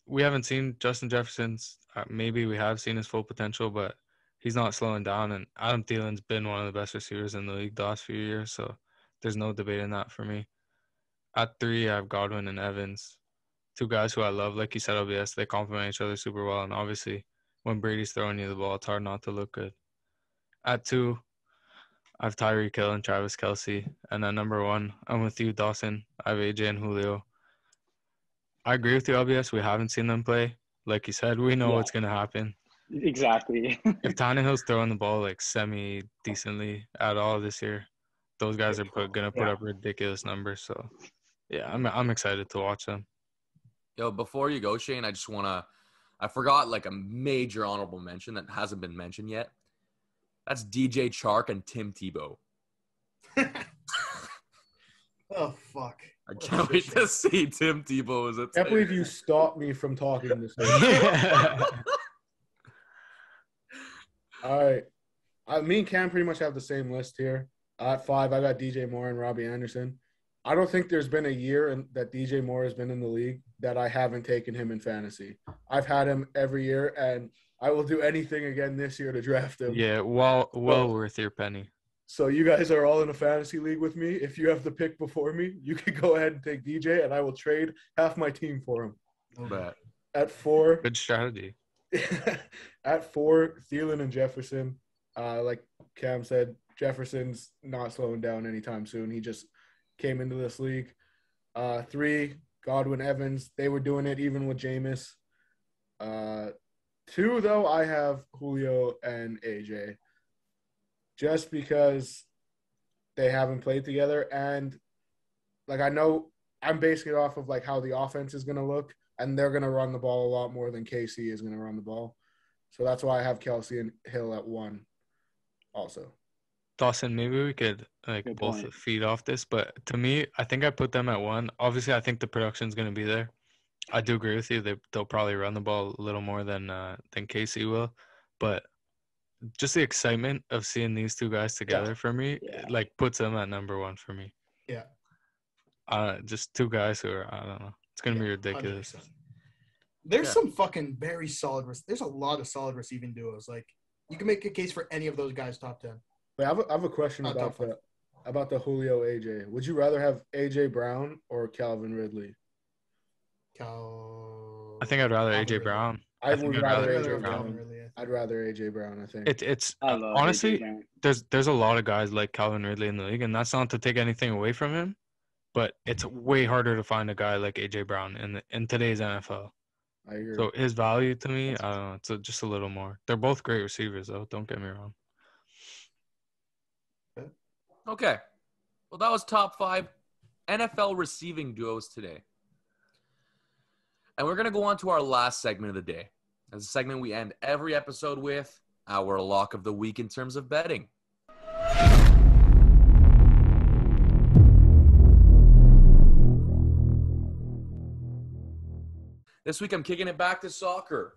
we haven't seen Justin Jefferson's. Maybe we have seen his full potential, but he's not slowing down. And Adam Thielen's been one of the best receivers in the league the last few years, so there's no debating that for me. At 3, I have Godwin and Evans, 2 guys who I love. Like you said, OBS, they complement each other super well. And obviously, when Brady's throwing you the ball, it's hard not to look good. At 2, I have Tyreek Hill and Travis Kelce. And at number 1, I'm with you, Dawson. I have AJ and Julio. I agree with you, OBS. We haven't seen them play. Like you said, we know what's going to happen. Exactly. If Tannehill's throwing the ball semi-decently at all this year, those guys are going to put up ridiculous numbers. So, yeah, I'm excited to watch them. Yo, before you go, Shane, I just want to – I forgot a major honorable mention that hasn't been mentioned yet. That's DJ Chark and Tim Tebow. Oh, fuck. I can't wait to see Tim Tebow as a I can't believe you stopped me from talking this way. All right. Me and Cam pretty much have the same list here. At 5, I got DJ Moore and Robbie Anderson. I don't think there's been a year that DJ Moore has been in the league that I haven't taken him in fantasy. I've had him every year, and I will do anything again this year to draft him. Yeah, well worth your penny. So you guys are all in a fantasy league with me. If you have the pick before me, you can go ahead and take DJ, and I will trade half my team for him. Bet. At 4. Good strategy. At 4, Thielen and Jefferson. Like Cam said, Jefferson's not slowing down anytime soon. He just came into this league. 3, Godwin, Evans. They were doing it even with Jameis. 2, though, I have Julio and AJ. Just because they haven't played together. And, I know I'm basing it off of, how the offense is going to look. And they're going to run the ball a lot more than KC is going to run the ball. So that's why I have Kelce and Hill at 1 also. Dawson, maybe we could both feed off this, but to me, I think I put them at 1. Obviously, I think the production's going to be there. I do agree with you. They'll probably run the ball a little more than KC will, but just the excitement of seeing these 2 guys together for me, puts them at number 1 for me. Yeah. Just 2 guys who are, I don't know. It's going to be ridiculous. 100%. There's some fucking very solid – there's a lot of solid receiving duos. You can make a case for any of those guys top 10. Wait, I have a question Top five. about the Julio AJ. Would you rather have AJ Brown or Calvin Ridley? I think I'd rather Calvin AJ Ridley. Brown. I think would I'd rather I'd AJ rather Brown. Calvin Ridley, I think. I'd rather AJ Brown. I think. It's I love honestly AJ Brown. there's a lot of guys like Calvin Ridley in the league, and that's not to take anything away from him, but it's way harder to find a guy like AJ Brown in today's NFL. I agree. So his value to me, I don't know, it's just a little more. They're both great receivers, though. Don't get me wrong. Okay. Well, that was top 5 NFL receiving duos today. And we're going to go on to our last segment of the day. As a segment we end every episode with, our lock of the week in terms of betting. This week I'm kicking it back to soccer.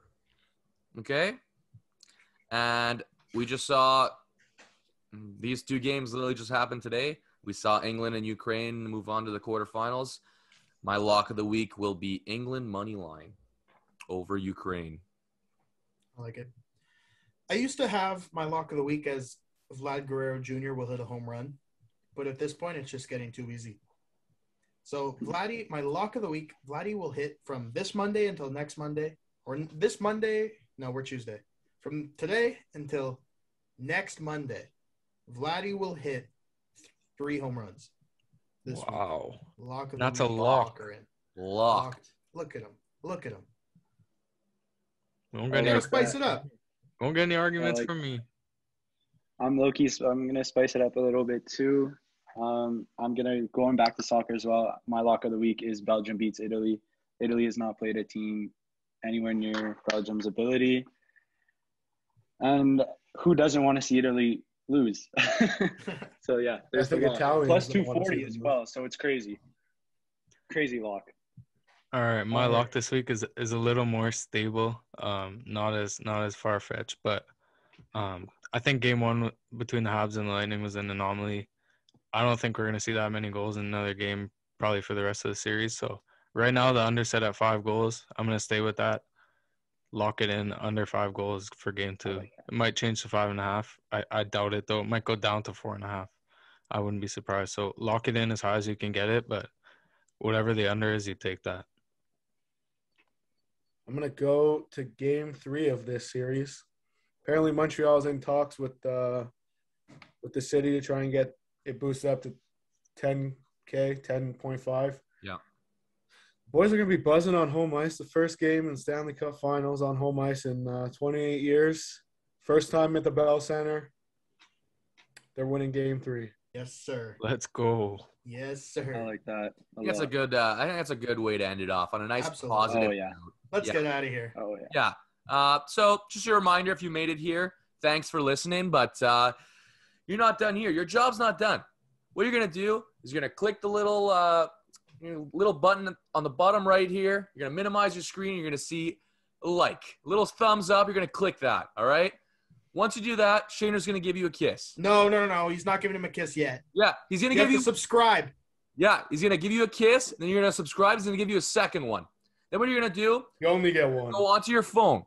Okay? And we just saw these 2 games literally just happened today. We saw England and Ukraine move on to the quarterfinals. My lock of the week will be England money line over Ukraine. I like it. I used to have my lock of the week as Vlad Guerrero Jr. will hit a home run, but at this point, it's just getting too easy. So, Vladdy, my lock of the week, Vladdy will hit from this Monday until next Monday, or this Monday. No, we're Tuesday. From today until next Monday, Vladdy will hit 3 home runs. This Wow. week. Lock of That's the a week. lock. Locker in. Locked. Look at him. Look at him. Don't I get You any, gotta spice it up. don't get any arguments like- from me. I'm low-key, so I'm going to spice it up a little bit too. Going back to soccer as well. My lock of the week is Belgium beats Italy. Italy has not played a team anywhere near Belgium's ability. And who doesn't want to see Italy lose? So, yeah. There's think the lock. Italians Plus don't wanna see 240 them as lose. well, so it's crazy. Crazy lock. All right, my All lock right. this week is a little more stable. Not as far fetched, but I think game 1 between the Habs and the Lightning was an anomaly. I don't think we're gonna see that many goals in another game probably for the rest of the series. So right now the under set at 5 goals. I'm gonna stay with that. Lock it in under 5 goals for game 2. It might change to 5.5. I doubt it though. It might go down to 4.5. I wouldn't be surprised. So lock it in as high as you can get it, but whatever the under is, you take that. I'm gonna go to game 3 of this series. Apparently, Montreal's in talks with the city to try and get it boosted up to 10K, 10.5. Yeah. Boys are gonna be buzzing on home ice. The first game in Stanley Cup Finals on home ice in 28 years. First time at the Bell Center. They're winning game 3. Yes, sir. Let's go. Yes, sir. I like that. I think that's a good. I think that's a good way to end it off on a nice Absolutely. positive. Oh, yeah. note. Let's Yeah. get out of here. Oh, yeah. Yeah. So just a reminder, if you made it here, thanks for listening. But you're not done here. Your job's not done. What you're gonna do is you're gonna click the little button on the bottom right here. You're gonna minimize your screen. You're gonna see a little thumbs up. You're gonna click that. All right. Once you do that, Shaner's gonna give you a kiss. No. He's not giving him a kiss yet. Yeah, he's gonna You have give to you. subscribe. Yeah, he's gonna give you a kiss. Then you're gonna subscribe. He's gonna give you a second one. Then what you're gonna do? You only get one. Go onto your phone.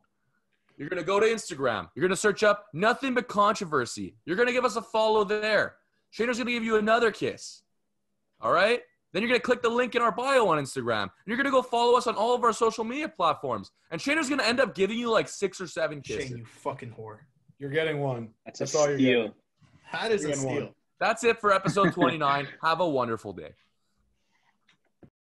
You're going to go to Instagram. You're going to search up Nothing But Controversy. You're going to give us a follow there. Shaner's going to give you another kiss. All right? Then you're going to click the link in our bio on Instagram. And you're going to go follow us on all of our social media platforms. And Shaner's going to end up giving you like 6 or 7 kisses. Shane, you fucking whore. You're getting one. That's a all you're steal. getting. That is You're a getting steal. one. That's it for episode 29. Have a wonderful day.